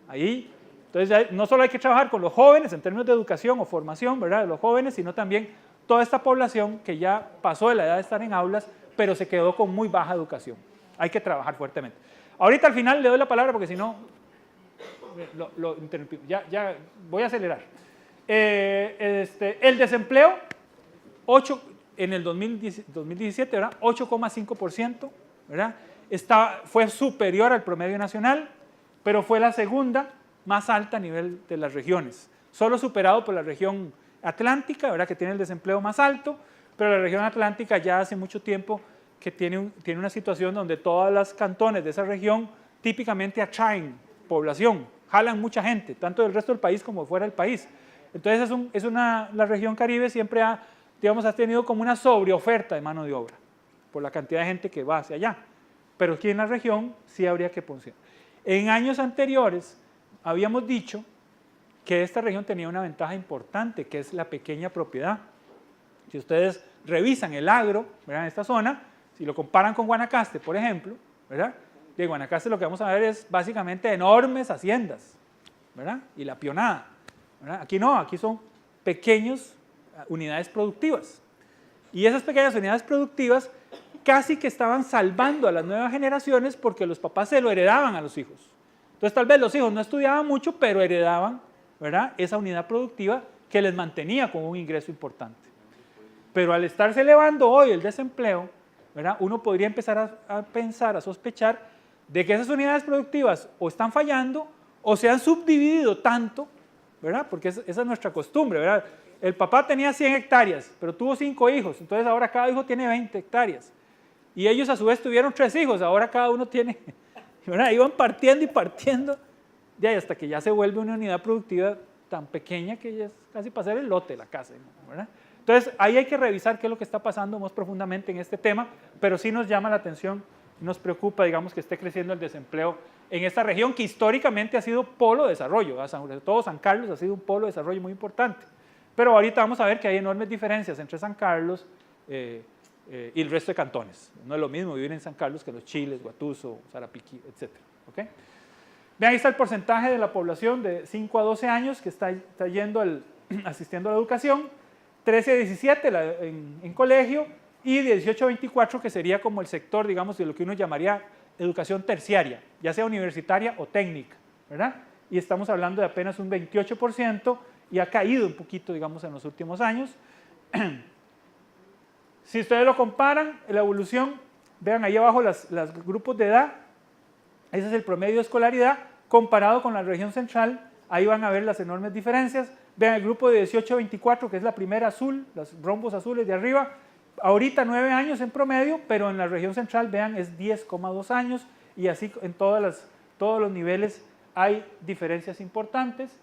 Ahí, entonces, no solo hay que trabajar con los jóvenes en términos de educación o formación, ¿verdad?, de los jóvenes, sino también toda esta población que ya pasó de la edad de estar en aulas, pero se quedó con muy baja educación. Hay que trabajar fuertemente. Ahorita al final le doy la palabra porque si no, lo interrumpí. Ya voy a acelerar. El desempleo, en el 2017, ¿verdad?, 8,5%, ¿verdad? Fue superior al promedio nacional, pero fue la segunda más alta a nivel de las regiones, solo superado por la región atlántica, ¿verdad?, que tiene el desempleo más alto, pero la región atlántica ya hace mucho tiempo que tiene una situación donde todas las cantones de esa región típicamente atraen población, jalan mucha gente, tanto del resto del país como fuera del país. Entonces la región Caribe siempre ha tenido como una sobreoferta de mano de obra por la cantidad de gente que va hacia allá. Pero aquí en la región sí habría que poner. En años anteriores habíamos dicho que esta región tenía una ventaja importante, que es la pequeña propiedad. Si ustedes revisan el agro, ¿verdad?, en esta zona, si lo comparan con Guanacaste, por ejemplo, ¿verdad?, de Guanacaste lo que vamos a ver es básicamente enormes haciendas, ¿verdad?, y la pionada, ¿verdad? Aquí no, aquí son pequeñas unidades productivas. Y esas pequeñas unidades productivas casi que estaban salvando a las nuevas generaciones porque los papás se lo heredaban a los hijos. Entonces tal vez los hijos no estudiaban mucho, pero heredaban, ¿verdad?, esa unidad productiva que les mantenía con un ingreso importante. Pero al estarse elevando hoy el desempleo, ¿verdad?, uno podría empezar a pensar, a sospechar de que esas unidades productivas o están fallando o se han subdividido tanto, ¿verdad?, porque esa es nuestra costumbre, ¿verdad? El papá tenía 100 hectáreas, pero tuvo 5 hijos, entonces ahora cada hijo tiene 20 hectáreas. Y ellos a su vez tuvieron 3 hijos, ahora cada uno tiene, ¿verdad?, iban partiendo y partiendo, hasta que ya se vuelve una unidad productiva tan pequeña que ya es casi para hacer el lote de la casa, ¿verdad? Entonces ahí hay que revisar qué es lo que está pasando más profundamente en este tema, pero sí nos llama la atención, nos preocupa, digamos, que esté creciendo el desempleo en esta región que históricamente ha sido polo de desarrollo, ¿verdad? Sobre todo San Carlos ha sido un polo de desarrollo muy importante. Pero ahorita vamos a ver que hay enormes diferencias entre San Carlos y el resto de cantones. No es lo mismo vivir en San Carlos que Los Chiles, Guatuso, Sarapiquí, etc. ¿Okay? Vean, ahí está el porcentaje de la población de 5 a 12 años que está asistiendo a la educación, 13 a 17 en colegio y 18 a 24 que sería como el sector, digamos, de lo que uno llamaría educación terciaria, ya sea universitaria o técnica, ¿verdad? Y estamos hablando de apenas un 28% y ha caído un poquito, digamos, en los últimos años. Si ustedes lo comparan, la evolución, vean ahí abajo los grupos de edad, ese es el promedio de escolaridad comparado con la región central, ahí van a ver las enormes diferencias. Vean el grupo de 18 a 24, que es la primera azul, los rombos azules de arriba, ahorita 9 años en promedio, pero en la región central, vean, es 10,2 años, y así en todos los niveles hay diferencias importantes.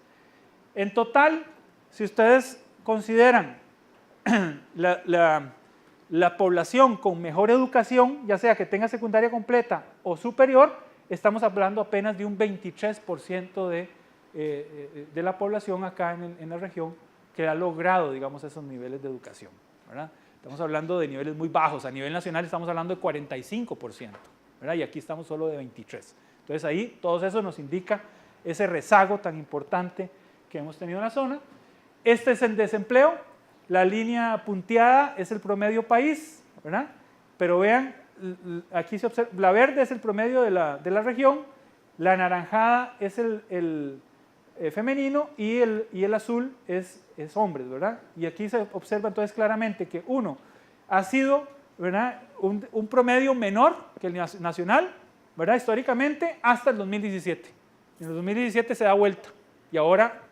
En total, si ustedes consideran la población con mejor educación, ya sea que tenga secundaria completa o superior, estamos hablando apenas de un 23% de la población acá en la región que ha logrado, digamos, esos niveles de educación, ¿verdad? Estamos hablando de niveles muy bajos, a nivel nacional estamos hablando de 45%, ¿verdad? Y aquí estamos solo de 23%. Entonces ahí todo eso nos indica ese rezago tan importante que hemos tenido en la zona. Este es el desempleo, la línea punteada es el promedio país, ¿verdad? Pero vean, aquí se observa, la verde es el promedio de la región, la anaranjada es el femenino y el azul es hombres, ¿verdad? Y aquí se observa entonces claramente que uno ha sido, ¿verdad?, un promedio menor que el nacional, ¿verdad?, históricamente hasta el 2017. En el 2017 se da vuelta y ahora,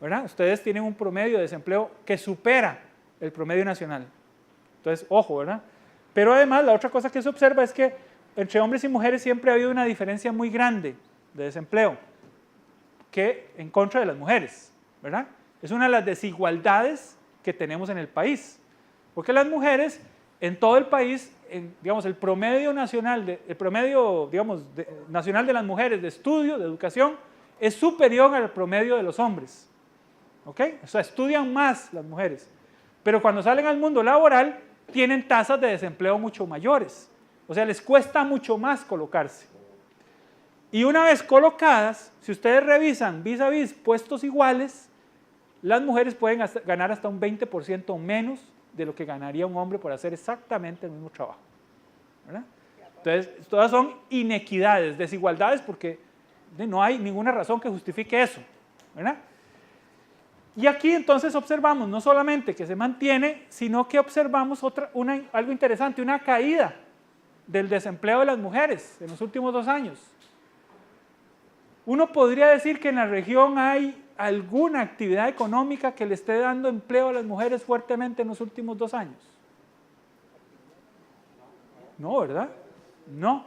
¿verdad?, ustedes tienen un promedio de desempleo que supera el promedio nacional. Entonces, ojo, ¿verdad? Pero además, la otra cosa que se observa es que entre hombres y mujeres siempre ha habido una diferencia muy grande de desempleo que en contra de las mujeres, ¿verdad? Es una de las desigualdades que tenemos en el país, porque las mujeres en todo el país, digamos, el promedio nacional, nacional de las mujeres de estudio, de educación, es superior al promedio de los hombres. ¿Ok? O sea, estudian más las mujeres. Pero cuando salen al mundo laboral, tienen tasas de desempleo mucho mayores. O sea, les cuesta mucho más colocarse. Y una vez colocadas, si ustedes revisan vis a vis puestos iguales, las mujeres pueden ganar hasta un 20% menos de lo que ganaría un hombre por hacer exactamente el mismo trabajo. ¿Verdad? Entonces, todas son inequidades, desigualdades, porque no hay ninguna razón que justifique eso. ¿Verdad? Y aquí entonces observamos no solamente que se mantiene, sino que observamos algo interesante, una caída del desempleo de las mujeres en los últimos 2 años. Uno podría decir que en la región hay alguna actividad económica que le esté dando empleo a las mujeres fuertemente en los últimos 2 años. No, ¿verdad? No.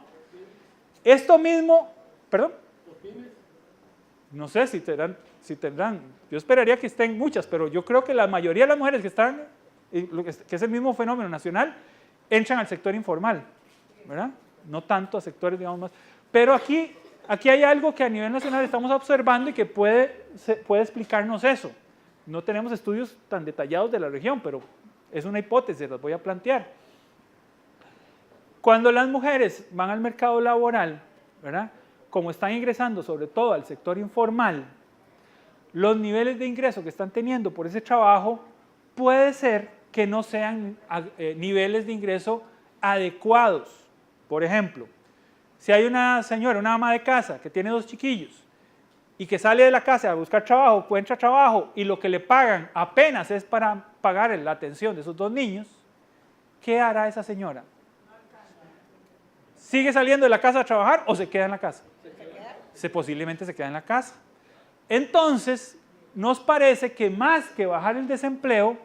Esto mismo, perdón. No sé si tendrán, yo esperaría que estén muchas, pero yo creo que la mayoría de las mujeres que están, que es el mismo fenómeno nacional, entran al sector informal, ¿verdad? No tanto a sectores, digamos, más. Pero aquí hay algo que a nivel nacional estamos observando y que puede explicarnos eso. No tenemos estudios tan detallados de la región, pero es una hipótesis, las voy a plantear. Cuando las mujeres van al mercado laboral, ¿verdad? Como están ingresando sobre todo al sector informal, los niveles de ingreso que están teniendo por ese trabajo puede ser que no sean niveles de ingreso adecuados. Por ejemplo, si hay una señora, una ama de casa que tiene 2 chiquillos y que sale de la casa a buscar trabajo, encuentra trabajo y lo que le pagan apenas es para pagar la atención de esos 2 niños, ¿qué hará esa señora? ¿Sigue saliendo de la casa a trabajar o se queda en la casa? Posiblemente se queda en la casa. Entonces, nos parece que más que bajar el desempleo,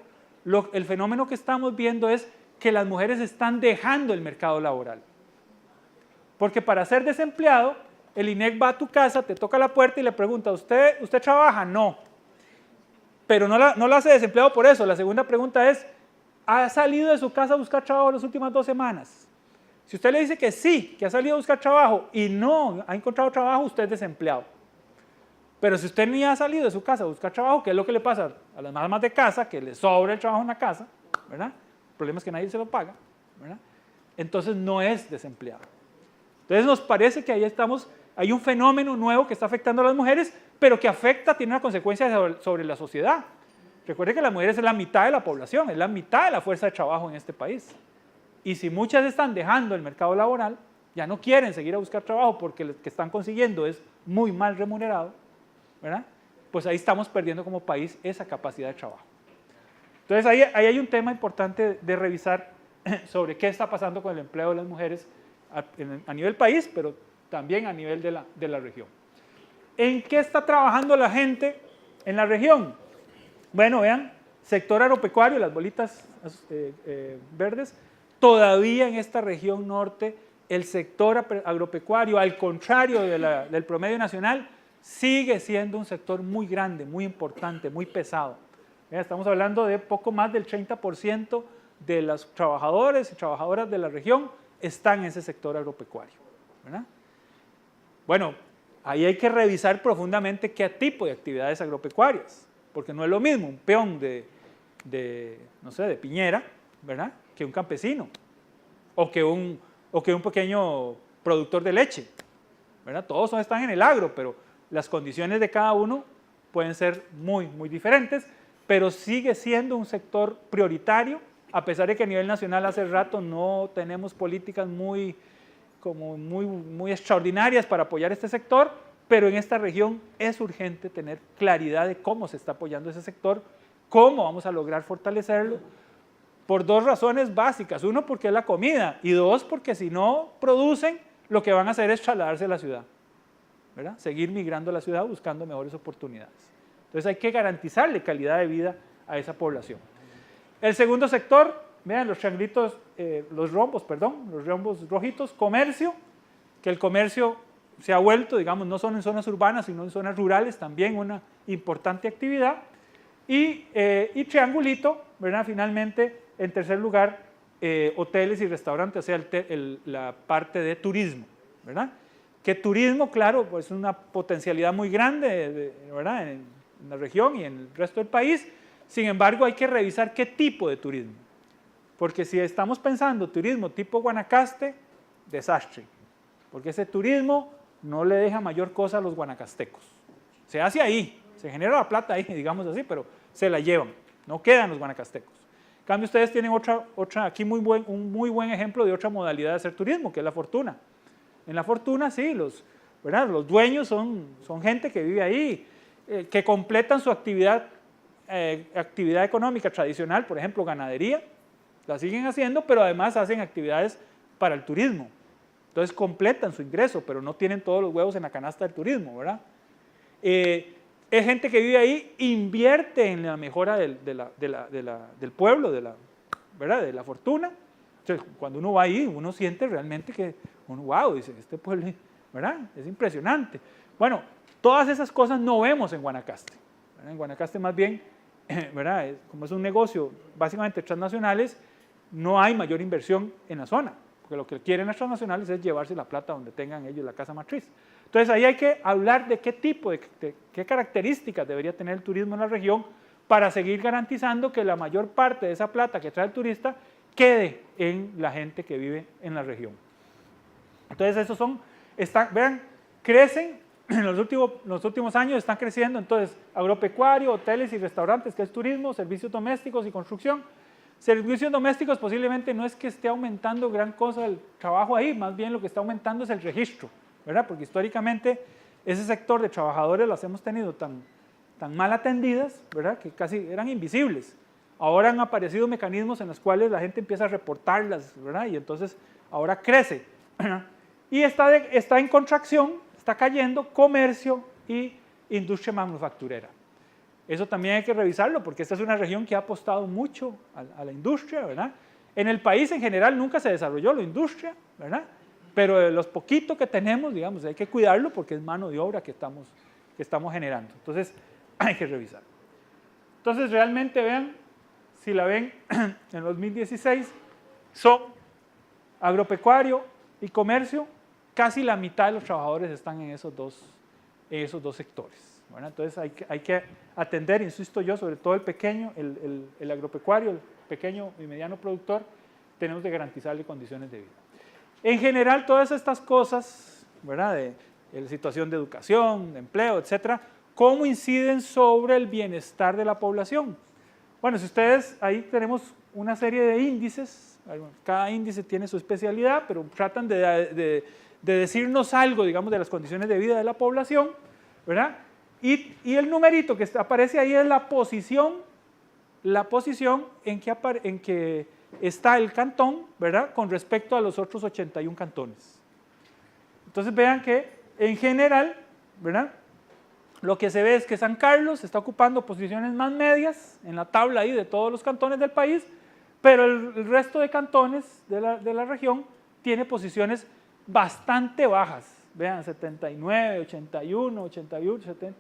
el fenómeno que estamos viendo es que las mujeres están dejando el mercado laboral. Porque para ser desempleado, el INEC va a tu casa, te toca la puerta y le pregunta, ¿usted trabaja? No. Pero no la hace desempleado por eso. La segunda pregunta es, ¿ha salido de su casa a buscar trabajo las últimas 2 semanas? Si usted le dice que sí, que ha salido a buscar trabajo y no ha encontrado trabajo, usted es desempleado. Pero si usted ni ha salido de su casa a buscar trabajo, ¿qué es lo que le pasa a las mamás de casa? Que le sobra el trabajo en la casa, ¿verdad? El problema es que nadie se lo paga, ¿verdad? Entonces no es desempleado. Entonces nos parece que hay un fenómeno nuevo que está afectando a las mujeres, pero que tiene una consecuencia sobre la sociedad. Recuerde que las mujeres es la mitad de la población, es la mitad de la fuerza de trabajo en este país. Y si muchas están dejando el mercado laboral, ya no quieren seguir a buscar trabajo porque lo que están consiguiendo es muy mal remunerado, ¿verdad? Pues ahí estamos perdiendo como país esa capacidad de trabajo. Entonces ahí hay un tema importante de revisar sobre qué está pasando con el empleo de las mujeres a nivel país, pero también a nivel de la región. ¿En qué está trabajando la gente en la región? Bueno, vean, sector agropecuario, las bolitas verdes. Todavía en esta región norte, el sector agropecuario, al contrario del promedio nacional, sigue siendo un sector muy grande, muy importante, muy pesado. Estamos hablando de poco más del 30% de los trabajadores y trabajadoras de la región están en ese sector agropecuario, ¿verdad? Bueno, ahí hay que revisar profundamente qué tipo de actividades agropecuarias, porque no es lo mismo un peón no sé, de piñera, ¿verdad?, que un campesino, o que un pequeño productor de leche, ¿verdad? Todos están en el agro, pero las condiciones de cada uno pueden ser muy, muy diferentes, pero sigue siendo un sector prioritario, a pesar de que a nivel nacional hace rato no tenemos políticas muy extraordinarias para apoyar este sector, pero en esta región es urgente tener claridad de cómo se está apoyando ese sector, cómo vamos a lograr fortalecerlo, por 2 razones básicas. 1, porque es la comida, y 2, porque si no producen, lo que van a hacer es trasladarse a la ciudad, ¿verdad? Seguir migrando a la ciudad buscando mejores oportunidades. Entonces hay que garantizarle calidad de vida a esa población. El segundo sector, vean los trianglitos, los rombos rojitos, comercio, que el comercio se ha vuelto, digamos, no solo en zonas urbanas, sino en zonas rurales, también una importante actividad. Y triangulito, ¿verdad? Finalmente, en tercer lugar, hoteles y restaurantes, o sea, la parte de turismo, ¿verdad? Que turismo, claro, pues es una potencialidad muy grande, ¿verdad? En la región y en el resto del país. Sin embargo, hay que revisar qué tipo de turismo. Porque si estamos pensando turismo tipo Guanacaste, desastre. Porque ese turismo no le deja mayor cosa a los guanacastecos. Se hace ahí, se genera la plata ahí, digamos así, pero se la llevan, no quedan los guanacastecos. En cambio, ustedes tienen aquí un muy buen ejemplo de otra modalidad de hacer turismo, que es la fortuna. En la fortuna, sí, ¿verdad? Los dueños son gente que vive ahí, que completan su actividad económica tradicional, por ejemplo, ganadería, la siguen haciendo, pero además hacen actividades para el turismo. Entonces completan su ingreso, pero no tienen todos los huevos en la canasta del turismo, ¿verdad? Es gente que vive ahí, invierte en la mejora del pueblo, ¿verdad? De la fortuna. Entonces, cuando uno va ahí, uno siente realmente que, wow, dice, este pueblo, ¿verdad? Es impresionante. Bueno, todas esas cosas no vemos en Guanacaste. ¿Verdad? En Guanacaste más bien, ¿verdad? Como es un negocio básicamente transnacionales, no hay mayor inversión en la zona, porque lo que quieren las transnacionales es llevarse la plata donde tengan ellos la casa matriz. Entonces ahí hay que hablar de qué tipo, de qué características debería tener el turismo en la región para seguir garantizando que la mayor parte de esa plata que trae el turista quede en la gente que vive en la región. Entonces esos vean, crecen, en los últimos años están creciendo, entonces agropecuario, hoteles y restaurantes, que es turismo, servicios domésticos y construcción. Servicios domésticos posiblemente no es que esté aumentando gran cosa el trabajo ahí, más bien lo que está aumentando es el registro, ¿verdad? Porque históricamente ese sector de trabajadores las hemos tenido tan mal atendidas, ¿verdad? Que casi eran invisibles. Ahora han aparecido mecanismos en los cuales la gente empieza a reportarlas, ¿verdad? Y entonces ahora crece, ¿verdad? Y está en contracción, está cayendo comercio y industria manufacturera. Eso también hay que revisarlo porque esta es una región que ha apostado mucho a la industria, ¿verdad? En el país en general nunca se desarrolló la industria, ¿verdad? Pero de los poquitos que tenemos, digamos, hay que cuidarlo porque es mano de obra que estamos generando. Entonces, hay que revisar. Entonces, realmente vean, si la ven en 2016, son agropecuario y comercio, casi la mitad de los trabajadores están en esos dos sectores. Bueno, entonces hay que atender, insisto yo, sobre todo el pequeño, el agropecuario, el pequeño y mediano productor, tenemos que garantizarle condiciones de vida. En general, todas estas cosas, ¿verdad? De la situación de educación, de empleo, etcétera, ¿cómo inciden sobre el bienestar de la población? Bueno, si ustedes, ahí tenemos una serie de índices, cada índice tiene su especialidad, pero tratan de decirnos algo, digamos, de las condiciones de vida de la población, ¿verdad? Y el numerito que aparece ahí es la posición en que está el cantón, ¿verdad? Con respecto a los otros 81 cantones. Entonces vean que en general, ¿verdad? Lo que se ve es que San Carlos está ocupando posiciones más medias en la tabla ahí de todos los cantones del país, pero el resto de cantones de la región tiene posiciones bastante bajas. Vean, 79, 81, 81, 70,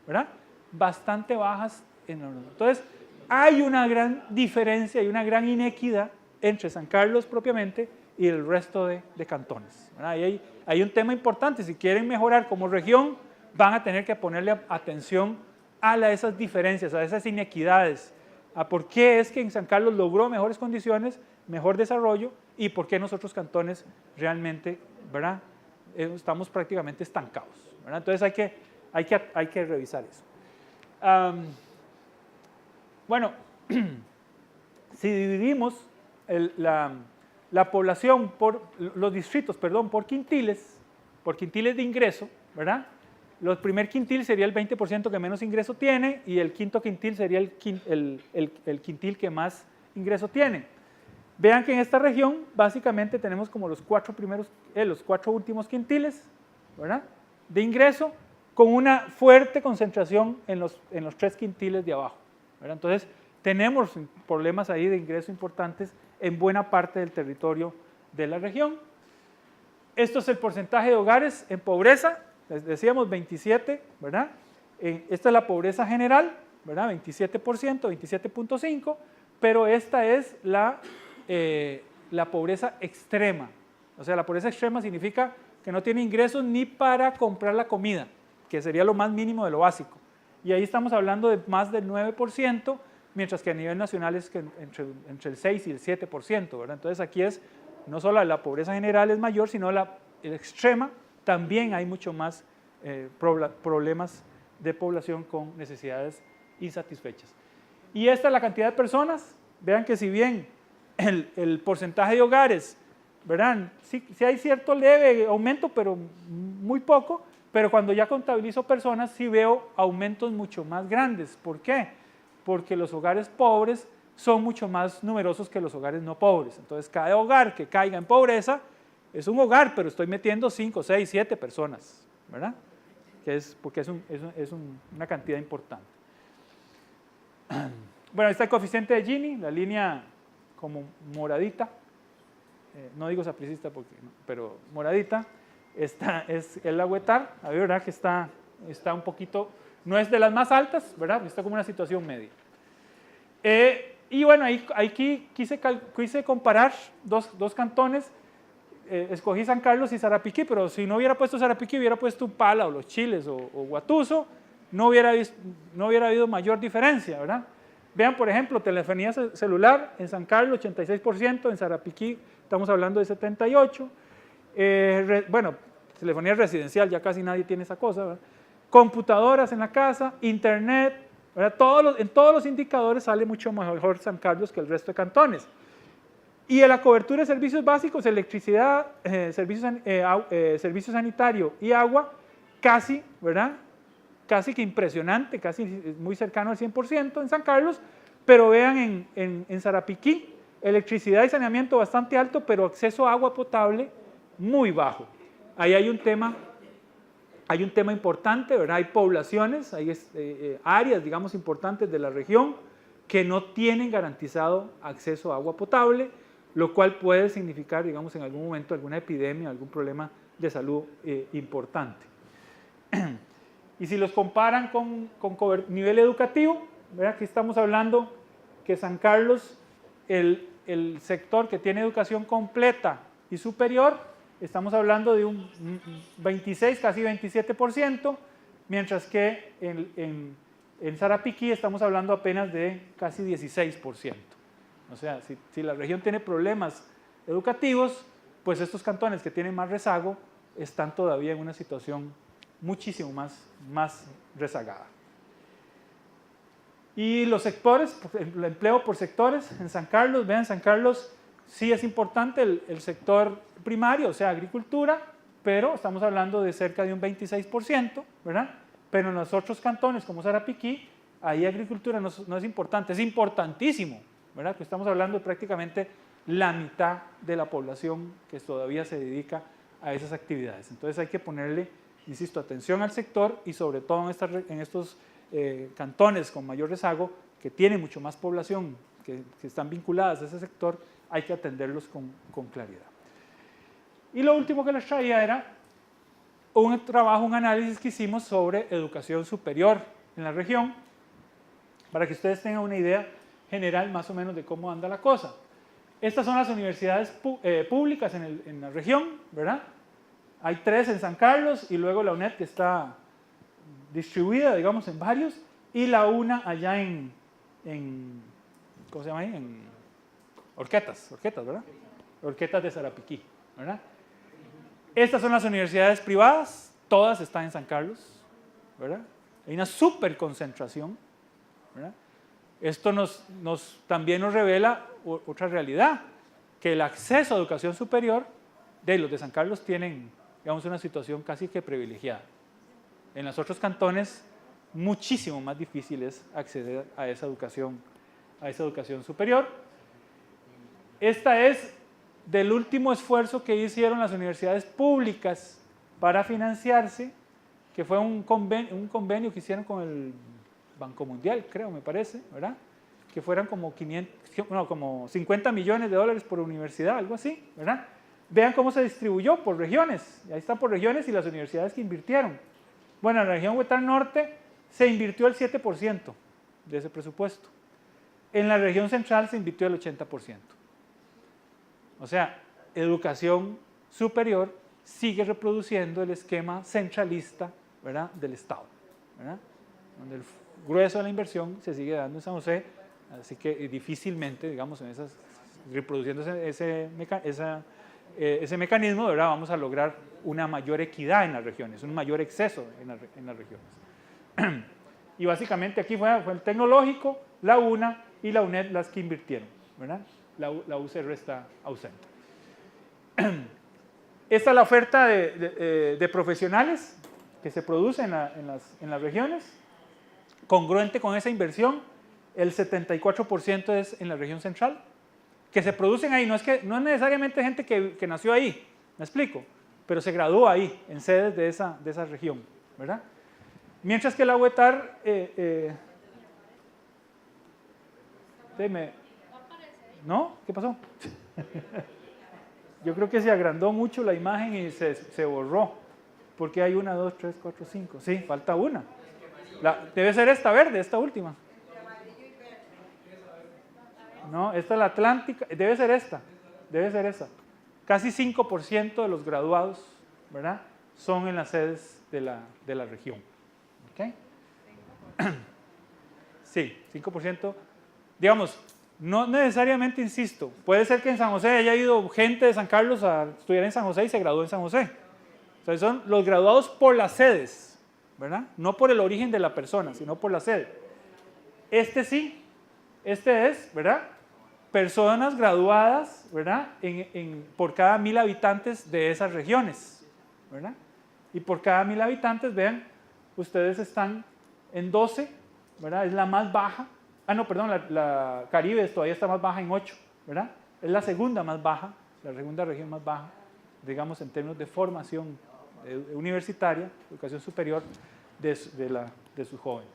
¿verdad? Bastante bajas. Entonces, hay una gran diferencia y una gran inequidad entre San Carlos propiamente y el resto de cantones, ¿verdad? Y hay un tema importante, si quieren mejorar como región, van a tener que ponerle atención a esas diferencias, a esas inequidades, a por qué es que en San Carlos logró mejores condiciones, mejor desarrollo, y por qué nosotros cantones realmente, ¿verdad? Estamos prácticamente estancados, ¿verdad? Entonces hay que revisar eso. Bueno, si dividimos la población los distritos, perdón, por quintiles de ingreso, ¿verdad? El primer quintil sería el 20% que menos ingreso tiene y el quinto quintil sería el quintil que más ingreso tiene. Vean que en esta región básicamente tenemos como los cuatro últimos quintiles, ¿verdad? De ingreso, con una fuerte concentración en los 3 quintiles de abajo, ¿verdad? Entonces tenemos problemas ahí de ingreso importantes en buena parte del territorio de la región. Esto es el porcentaje de hogares en pobreza, les decíamos 27, ¿verdad? Esta es la pobreza general, ¿verdad? 27%, 27.5%, pero esta es la la pobreza extrema. O sea, la pobreza extrema significa que no tiene ingresos ni para comprar la comida, que sería lo más mínimo de lo básico. Y ahí estamos hablando de más del 9%, mientras que a nivel nacional es que entre el 6 y el 7%, ¿verdad? Entonces aquí es, no solo la pobreza general es mayor, sino la extrema, también hay mucho más problemas de población con necesidades insatisfechas. Y esta es la cantidad de personas. Vean que si bien el porcentaje de hogares, ¿verdad? Sí hay cierto leve aumento, pero muy poco, pero cuando ya contabilizo personas sí veo aumentos mucho más grandes. ¿Por qué? Porque los hogares pobres son mucho más numerosos que los hogares no pobres. Entonces cada hogar que caiga en pobreza es un hogar, pero estoy metiendo 5, 6, 7 personas, ¿verdad? Porque es una cantidad importante. Bueno, ahí está el coeficiente de Gini, la línea como moradita, no digo sapricista porque no, pero moradita, esta es el Agüetar, a ver, ¿verdad? Que está un poquito, no es de las más altas, ¿verdad? Está como una situación media. Y bueno, aquí quise comparar dos cantones, escogí San Carlos y Sarapiquí, pero si no hubiera puesto Sarapiquí, hubiera puesto Upala o Los Chiles o Guatuso, no hubiera habido mayor diferencia, ¿verdad? Vean, por ejemplo, telefonía celular en San Carlos 86%, en Sarapiquí estamos hablando de 78%. Bueno, telefonía residencial, ya casi nadie tiene esa cosa, ¿verdad? Computadoras en la casa, internet, ¿verdad? En todos los indicadores sale mucho mejor San Carlos que el resto de cantones. Y en la cobertura de servicios básicos, electricidad, servicio sanitario y agua, casi, ¿verdad? Casi que impresionante, casi muy cercano al 100% en San Carlos, pero vean en Sarapiquí, electricidad y saneamiento bastante alto, pero acceso a agua potable muy bajo. Ahí hay un tema importante, ¿verdad? Hay poblaciones, hay áreas, digamos, importantes de la región que no tienen garantizado acceso a agua potable, lo cual puede significar, digamos, en algún momento alguna epidemia, algún problema de salud importante. Y si los comparan con nivel educativo, ¿verdad? Aquí estamos hablando que San Carlos, el sector que tiene educación completa y superior, estamos hablando de un 26, casi 27%, mientras que en Sarapiquí estamos hablando apenas de casi 16%. O sea, si la región tiene problemas educativos, pues estos cantones que tienen más rezago están todavía en una situación muchísimo más rezagada. Y los sectores, el empleo por sectores, en San Carlos, vean, San Carlos sí es importante el sector primario, o sea, agricultura, pero estamos hablando de cerca de un 26%, ¿verdad? Pero en los otros cantones, como Sarapiquí, ahí agricultura no es importante, es importantísimo, ¿verdad? Que estamos hablando de prácticamente la mitad de la población que todavía se dedica a esas actividades. Entonces hay que ponerle, insisto, atención al sector y sobre todo en estos cantones con mayor rezago, que tienen mucho más población, que están vinculadas a ese sector, hay que atenderlos con claridad. Y lo último que les traía era un análisis que hicimos sobre educación superior en la región, para que ustedes tengan una idea general más o menos de cómo anda la cosa. Estas son las universidades públicas en la región, ¿verdad? Hay 3 en San Carlos y luego la UNED que está distribuida, digamos, en varios, y la una allá en ¿cómo se llama ahí? En Horquetas, ¿verdad? Horquetas de Sarapiquí, ¿verdad? Estas son las universidades privadas, todas están en San Carlos, ¿verdad? Hay una súper concentración, ¿verdad? Esto también nos revela otra realidad, que el acceso a educación superior de los de San Carlos tienen, digamos, una situación casi que privilegiada. En los otros cantones, muchísimo más difícil es acceder a esa educación superior. Esta es del último esfuerzo que hicieron las universidades públicas para financiarse, que fue un convenio que hicieron con el Banco Mundial, creo, me parece, ¿verdad? Que fueran como como $50 millones por universidad, algo así, ¿verdad? Vean cómo se distribuyó por regiones, ahí está por regiones y las universidades que invirtieron. Bueno, en la región Huetar Norte se invirtió el 7% de ese presupuesto. En la región central se invirtió el 80%. O sea, educación superior sigue reproduciendo el esquema centralista, ¿verdad?, del Estado, ¿verdad?, donde el grueso de la inversión se sigue dando en San José, así que difícilmente, digamos, reproduciendo ese mecanismo, ¿verdad?, vamos a lograr una mayor equidad en las regiones, un mayor exceso en las regiones. Y básicamente aquí fue el Tecnológico, la UNA y la UNED las que invirtieron, ¿verdad? La UCR está ausente. Esta es la oferta de profesionales que se produce en las regiones. Congruente con esa inversión, el 74% es en la región central, que se producen ahí. No es necesariamente gente que nació ahí, ¿me explico? Pero se graduó ahí, en sedes de esa región, ¿verdad? Mientras que la UETAR, ¿no? ¿Qué pasó? Yo creo que se agrandó mucho la imagen y se borró, porque hay 1, 2, 3, 4, 5, sí, falta una. Debe ser esta verde, esta última. No, esta es la Atlántica, debe ser esta. Casi 5% de los graduados, ¿verdad?, son en las sedes de la región. ¿Okay? Sí, 5%. Digamos, no necesariamente, insisto, puede ser que en San José haya ido gente de San Carlos a estudiar en San José y se graduó en San José. Entonces son los graduados por las sedes, ¿verdad?, no por el origen de la persona, sino por la sede. Este es, ¿verdad?, personas graduadas, ¿verdad?, por cada 1000 habitantes de esas regiones, ¿verdad? Y por cada 1000 habitantes, vean, ustedes están en 12, ¿verdad? Es la más baja. No, perdón, la Caribe todavía está más baja en 8, ¿verdad? Es la segunda más baja, la segunda región más baja, digamos, en términos de formación universitaria, educación superior de sus jóvenes.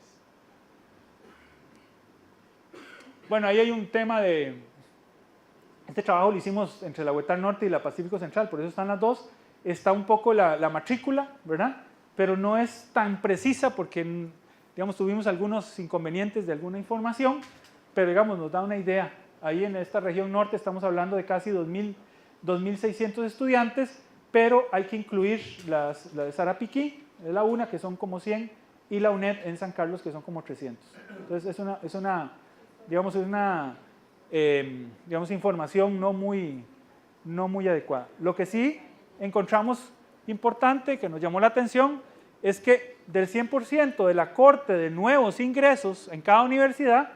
Bueno, ahí hay un tema este trabajo lo hicimos entre la UETAR Norte y la Pacífico Central, por eso están las dos. Está un poco la matrícula, ¿verdad?, pero no es tan precisa porque, digamos, tuvimos algunos inconvenientes de alguna información, pero, digamos, nos da una idea. Ahí en esta región norte estamos hablando de casi 2.600 estudiantes, pero hay que incluir la de Sarapiquí, la UNA, que son como 100, y la UNED en San Carlos, que son como 300. Entonces es una información no muy adecuada. Lo que sí encontramos importante, que nos llamó la atención, es que del 100% de la corte de nuevos ingresos en cada universidad,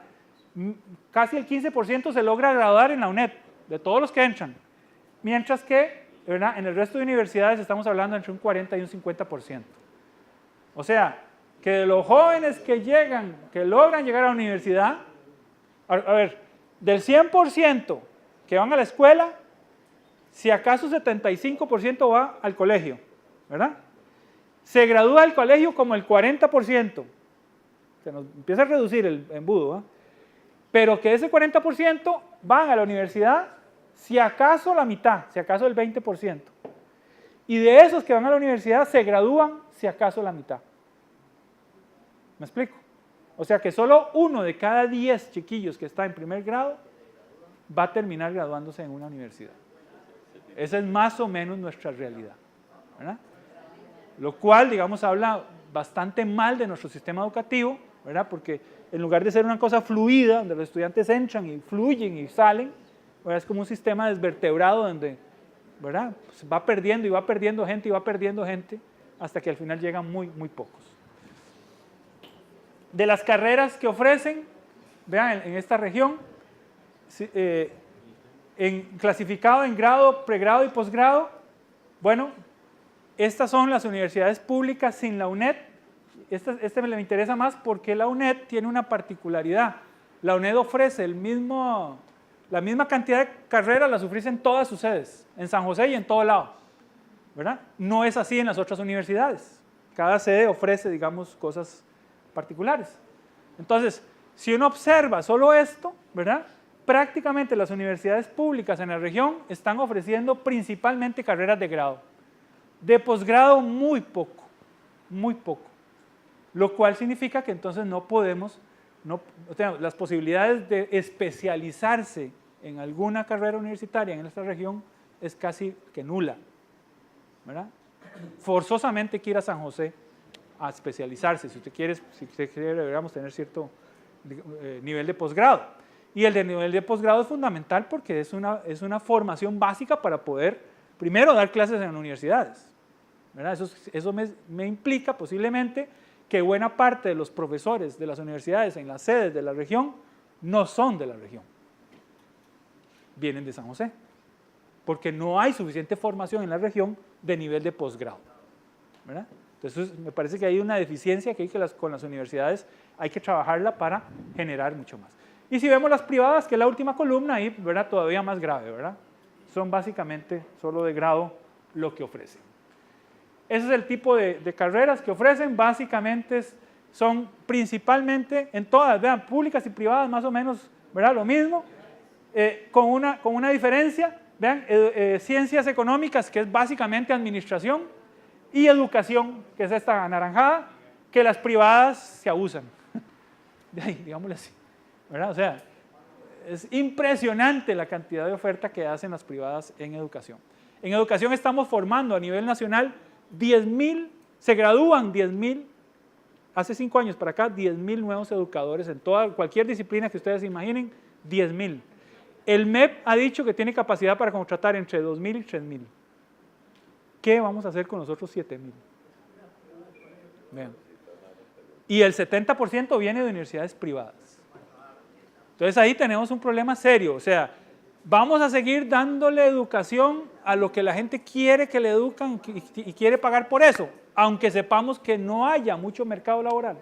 casi el 15% se logra graduar en la UNED, de todos los que entran. Mientras que, ¿verdad?, en el resto de universidades estamos hablando entre un 40 y un 50%. O sea, que de los jóvenes que logran llegar a la universidad, a ver, del 100% que van a la escuela, si acaso 75% va al colegio, ¿verdad? Se gradúa del colegio como el 40%, se nos empieza a reducir el embudo, ¿eh? Pero que ese 40% van a la universidad, si acaso la mitad, si acaso el 20%. Y de esos que van a la universidad se gradúan, si acaso la mitad. ¿Me explico? O sea que solo 1 de cada 10 chiquillos que está en primer grado va a terminar graduándose en una universidad. Esa es más o menos nuestra realidad, ¿verdad? Lo cual, digamos, habla bastante mal de nuestro sistema educativo, ¿verdad? Porque en lugar de ser una cosa fluida, donde los estudiantes entran y fluyen y salen, ¿verdad?, es como un sistema desvertebrado donde, ¿verdad?, pues va perdiendo y va perdiendo gente y va perdiendo gente hasta que al final llegan muy, muy pocos. De las carreras que ofrecen, vean, en esta región, clasificado en grado, pregrado y posgrado, bueno, estas son las universidades públicas sin la UNED. Este me interesa más porque la UNED tiene una particularidad. La UNED ofrece la misma cantidad de carreras, las ofrece en todas sus sedes, en San José y en todo lado, ¿verdad? No es así en las otras universidades. Cada sede ofrece, digamos, cosas particulares. Entonces, si uno observa solo esto, ¿verdad?, prácticamente las universidades públicas en la región están ofreciendo principalmente carreras de grado. De posgrado muy poco, lo cual significa que entonces no podemos, o sea, las posibilidades de especializarse en alguna carrera universitaria en nuestra región es casi que nula, ¿verdad? Forzosamente hay que ir a San José a especializarse, si usted quiere, deberíamos tener cierto nivel de posgrado. Y el nivel de posgrado es fundamental porque es una formación básica para poder, primero, dar clases en universidades, ¿verdad? Eso me implica posiblemente que buena parte de los profesores de las universidades en las sedes de la región no son de la región, vienen de San José, porque no hay suficiente formación en la región de nivel de posgrado, ¿verdad? Entonces me parece que hay una deficiencia que con las universidades hay que trabajarla para generar mucho más. Y si vemos las privadas, que es la última columna, ahí, ¿verdad? Todavía más grave, ¿verdad? Son básicamente solo de grado lo que ofrecen. Ese es el tipo de carreras que ofrecen, básicamente son principalmente en todas, vean, públicas y privadas más o menos, ¿verdad? Lo mismo, con una diferencia, vean, ciencias económicas, que es básicamente administración, y educación, que es esta anaranjada, que las privadas se abusan, digámosle así, ¿verdad? O sea, es impresionante la cantidad de oferta que hacen las privadas en educación. En educación estamos formando a nivel nacional 10.000, se gradúan 10.000, hace 5 años para acá, 10.000 nuevos educadores en cualquier disciplina que ustedes imaginen, 10.000. El MEP ha dicho que tiene capacidad para contratar entre 2.000 y 3.000. ¿Qué vamos a hacer con los otros 7.000? Vean. Y el 70% viene de universidades privadas. Entonces ahí tenemos un problema serio, o sea, vamos a seguir dándole educación a lo que la gente quiere que le educan y quiere pagar por eso, aunque sepamos que no haya mucho mercado laboral.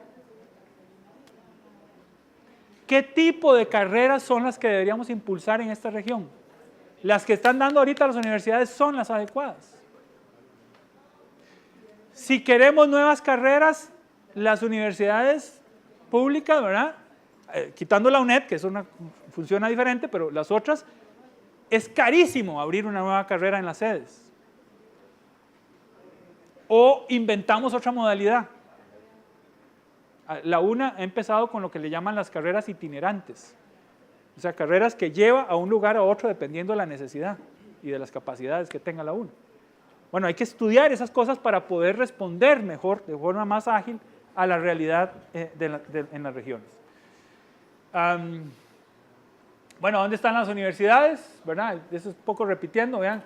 ¿Qué tipo de carreras son las que deberíamos impulsar en esta región? Las que están dando ahorita las universidades son las adecuadas. Si queremos nuevas carreras, las universidades públicas, ¿verdad? Quitando la UNED, que funciona diferente, pero las otras, es carísimo abrir una nueva carrera en las sedes. O inventamos otra modalidad. La UNA ha empezado con lo que le llaman las carreras itinerantes. O sea, carreras que lleva a un lugar a otro dependiendo de la necesidad y de las capacidades que tenga la UNA. Bueno, hay que estudiar esas cosas para poder responder mejor, de forma más ágil, a la realidad en las regiones. Bueno, ¿dónde están las universidades? ¿Verdad? Eso es un poco repitiendo, vean.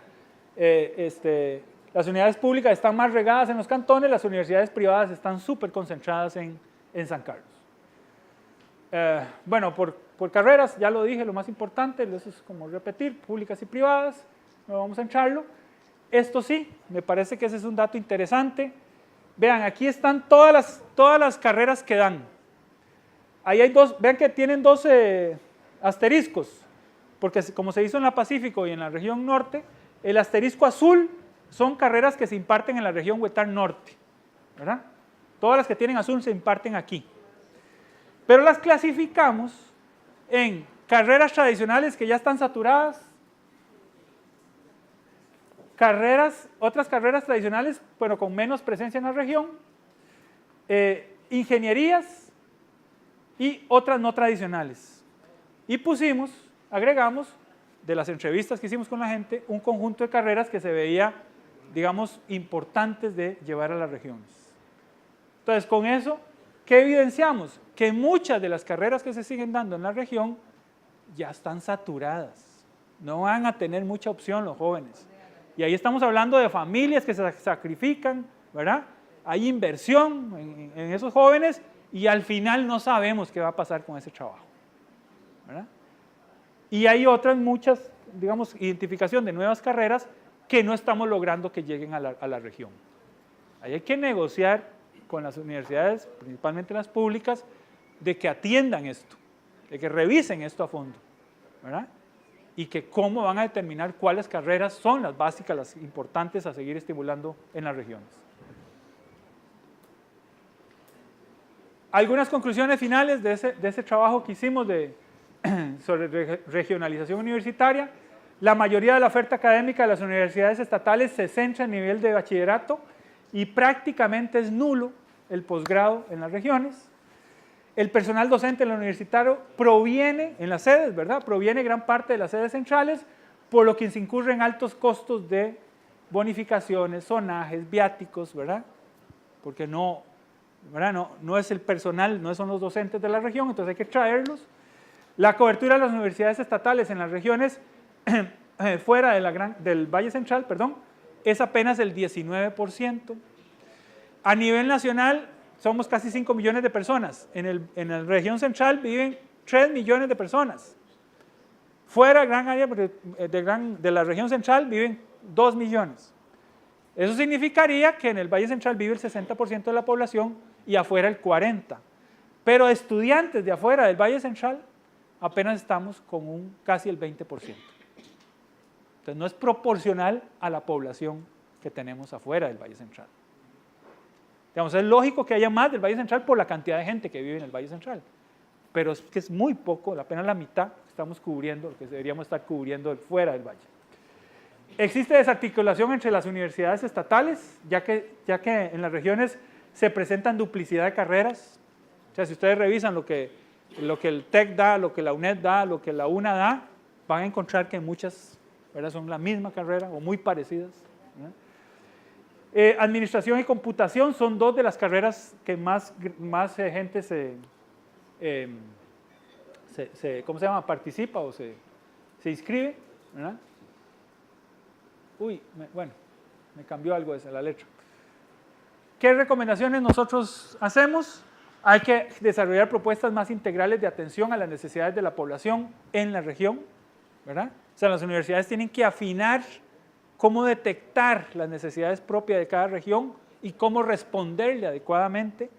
Las unidades públicas están más regadas en los cantones, las universidades privadas están súper concentradas en San Carlos. Bueno, por carreras, ya lo dije, lo más importante, eso es como repetir, públicas y privadas, no vamos a entrarlo. Esto sí, me parece que ese es un dato interesante. Vean, aquí están todas las carreras que dan. Ahí hay vean que tienen 2 asteriscos, porque como se hizo en la Pacífico y en la región norte, el asterisco azul son carreras que se imparten en la región Huetar Norte, ¿verdad? Todas las que tienen azul se imparten aquí. Pero las clasificamos en carreras tradicionales que ya están saturadas, otras carreras tradicionales, pero con menos presencia en la región, ingenierías y otras no tradicionales. Y agregamos, de las entrevistas que hicimos con la gente, un conjunto de carreras que se veía, digamos, importantes de llevar a las regiones. Entonces, con eso, ¿qué evidenciamos? Que muchas de las carreras que se siguen dando en la región ya están saturadas. No van a tener mucha opción los jóvenes. Y ahí estamos hablando de familias que se sacrifican, ¿verdad? Hay inversión en esos jóvenes y al final no sabemos qué va a pasar con ese trabajo, ¿verdad? Y hay otras muchas, digamos, identificación de nuevas carreras que no estamos logrando que lleguen a la región. Ahí hay que negociar con las universidades, principalmente las públicas, de que atiendan esto, de que revisen esto a fondo, ¿verdad? Y que cómo van a determinar cuáles carreras son las básicas, las importantes a seguir estimulando en las regiones. Algunas conclusiones finales de ese trabajo que hicimos sobre regionalización universitaria. La mayoría de la oferta académica de las universidades estatales se centra en nivel de bachillerato y prácticamente es nulo el posgrado en las regiones. El personal docente en el universitario proviene, en las sedes, ¿verdad? Proviene gran parte de las sedes centrales, por lo que se incurren altos costos de bonificaciones, zonajes, viáticos, ¿verdad? Porque no, ¿verdad? No es el personal, no son los docentes de la región, entonces hay que traerlos. La cobertura de las universidades estatales en las regiones fuera de del Valle Central, perdón, es apenas el 19%. A nivel nacional somos casi 5 millones de personas. En la región central viven 3 millones de personas. Fuera gran área de la región central viven 2 millones. Eso significaría que en el Valle Central vive el 60% de la población y afuera el 40%. Pero estudiantes de afuera del Valle Central apenas estamos con casi el 20%. Entonces no es proporcional a la población que tenemos afuera del Valle Central. Digamos, es lógico que haya más del Valle Central por la cantidad de gente que vive en el Valle Central, pero es que es muy poco, apenas la mitad que estamos cubriendo, lo que deberíamos estar cubriendo fuera del Valle. Existe desarticulación entre las universidades estatales, ya que en las regiones se presentan duplicidad de carreras. O sea, si ustedes revisan lo que el TEC da, lo que la UNED da, lo que la UNA da, van a encontrar que muchas, ¿verdad?, son la misma carrera o muy parecidas, ¿verdad? Administración y computación son dos de las carreras que más gente ¿cómo se llama?, participa o se inscribe, ¿verdad? Uy, bueno, me cambió algo de la letra. ¿Qué recomendaciones nosotros hacemos? Hay que desarrollar propuestas más integrales de atención a las necesidades de la población en la región, ¿verdad? O sea, las universidades tienen que afinar cómo detectar las necesidades propias de cada región y cómo responderle adecuadamente.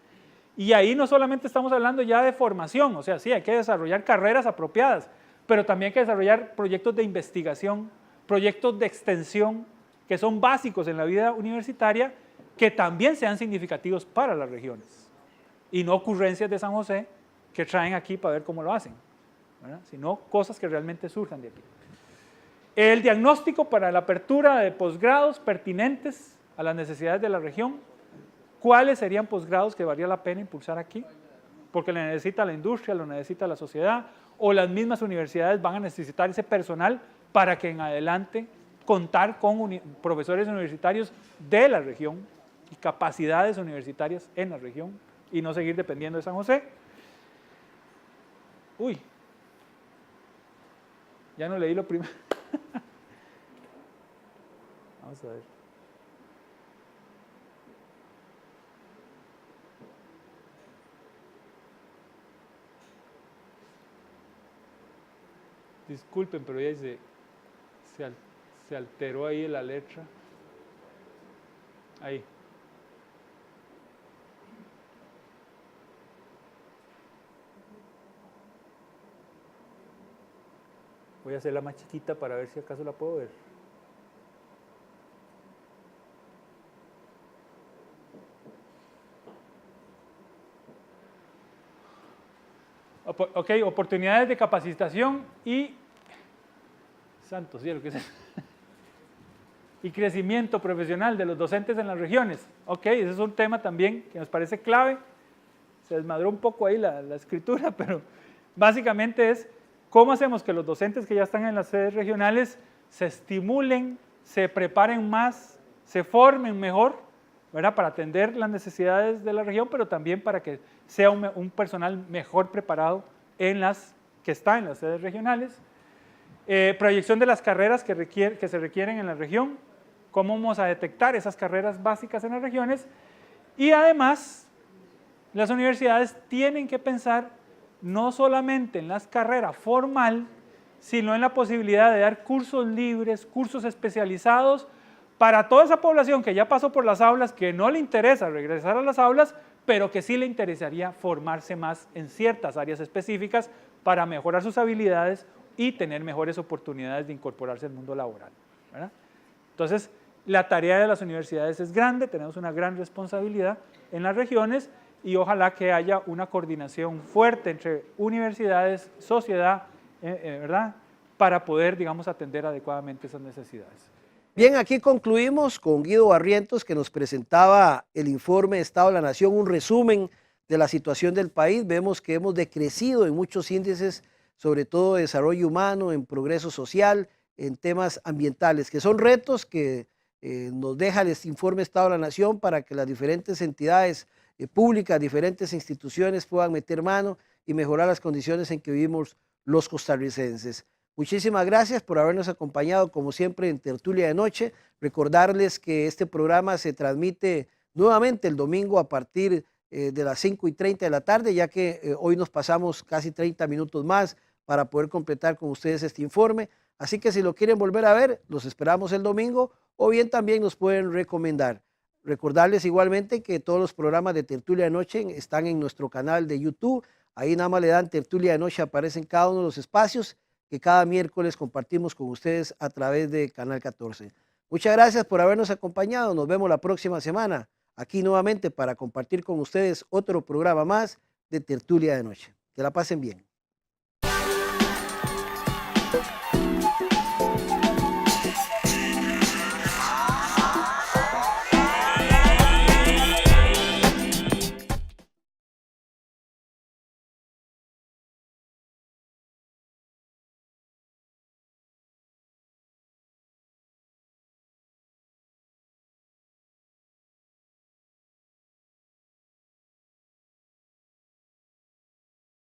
Y ahí no solamente estamos hablando ya de formación, o sea, sí, hay que desarrollar carreras apropiadas, pero también hay que desarrollar proyectos de investigación, proyectos de extensión, que son básicos en la vida universitaria, que también sean significativos para las regiones. Y no ocurrencias de San José que traen aquí para ver cómo lo hacen, ¿verdad?, sino cosas que realmente surjan de aquí. El diagnóstico para la apertura de posgrados pertinentes a las necesidades de la región. ¿Cuáles serían posgrados que valía la pena impulsar aquí? Porque lo necesita la industria, lo necesita la sociedad, o las mismas universidades van a necesitar ese personal para que en adelante contar con profesores universitarios de la región y capacidades universitarias en la región y no seguir dependiendo de San José. Uy, ya no leí lo primero. Vamos a ver. Disculpen, pero ya se alteró ahí la letra. Ahí. Voy a hacerla más chiquita para ver si acaso la puedo ver. Ok, oportunidades de capacitación y, santo cielo, ¿qué es eso? Y crecimiento profesional de los docentes en las regiones. Ok, ese es un tema también que nos parece clave. Se desmadró un poco ahí la escritura, pero básicamente es cómo hacemos que los docentes que ya están en las sedes regionales se estimulen, se preparen más, se formen mejor, ¿verdad?, para atender las necesidades de la región, pero también para que sea un personal mejor preparado que está en las sedes regionales. Proyección de las carreras que se requieren en la región, cómo vamos a detectar esas carreras básicas en las regiones, y además las universidades tienen que pensar no solamente en las carreras formal, sino en la posibilidad de dar cursos libres, cursos especializados para toda esa población que ya pasó por las aulas, que no le interesa regresar a las aulas, pero que sí le interesaría formarse más en ciertas áreas específicas para mejorar sus habilidades y tener mejores oportunidades de incorporarse al mundo laboral, ¿verdad? Entonces, la tarea de las universidades es grande, tenemos una gran responsabilidad en las regiones y ojalá que haya una coordinación fuerte entre universidades, sociedad, ¿verdad?, para poder, digamos, atender adecuadamente esas necesidades. Bien, aquí concluimos con Guido Barrientos, que nos presentaba el informe de Estado de la Nación, un resumen de la situación del país. Vemos que hemos decrecido en muchos índices, sobre todo de desarrollo humano, en progreso social, en temas ambientales, que son retos que nos deja el informe Estado de la Nación para que las diferentes entidades públicas, diferentes instituciones puedan meter mano y mejorar las condiciones en que vivimos los costarricenses. Muchísimas gracias por habernos acompañado, como siempre, en Tertulia de Noche. Recordarles que este programa se transmite nuevamente el domingo a partir de las 5:30 de la tarde, ya que hoy nos pasamos casi 30 minutos más para poder completar con ustedes este informe. Así que si lo quieren volver a ver, los esperamos el domingo, o bien también nos pueden recomendar. Recordarles igualmente que todos los programas de Tertulia de Noche están en nuestro canal de YouTube. Ahí nada más le dan Tertulia de Noche, aparecen cada uno de los espacios que cada miércoles compartimos con ustedes a través de Canal 14. Muchas gracias por habernos acompañado. Nos vemos la próxima semana aquí nuevamente para compartir con ustedes otro programa más de Tertulia de Noche. Que la pasen bien.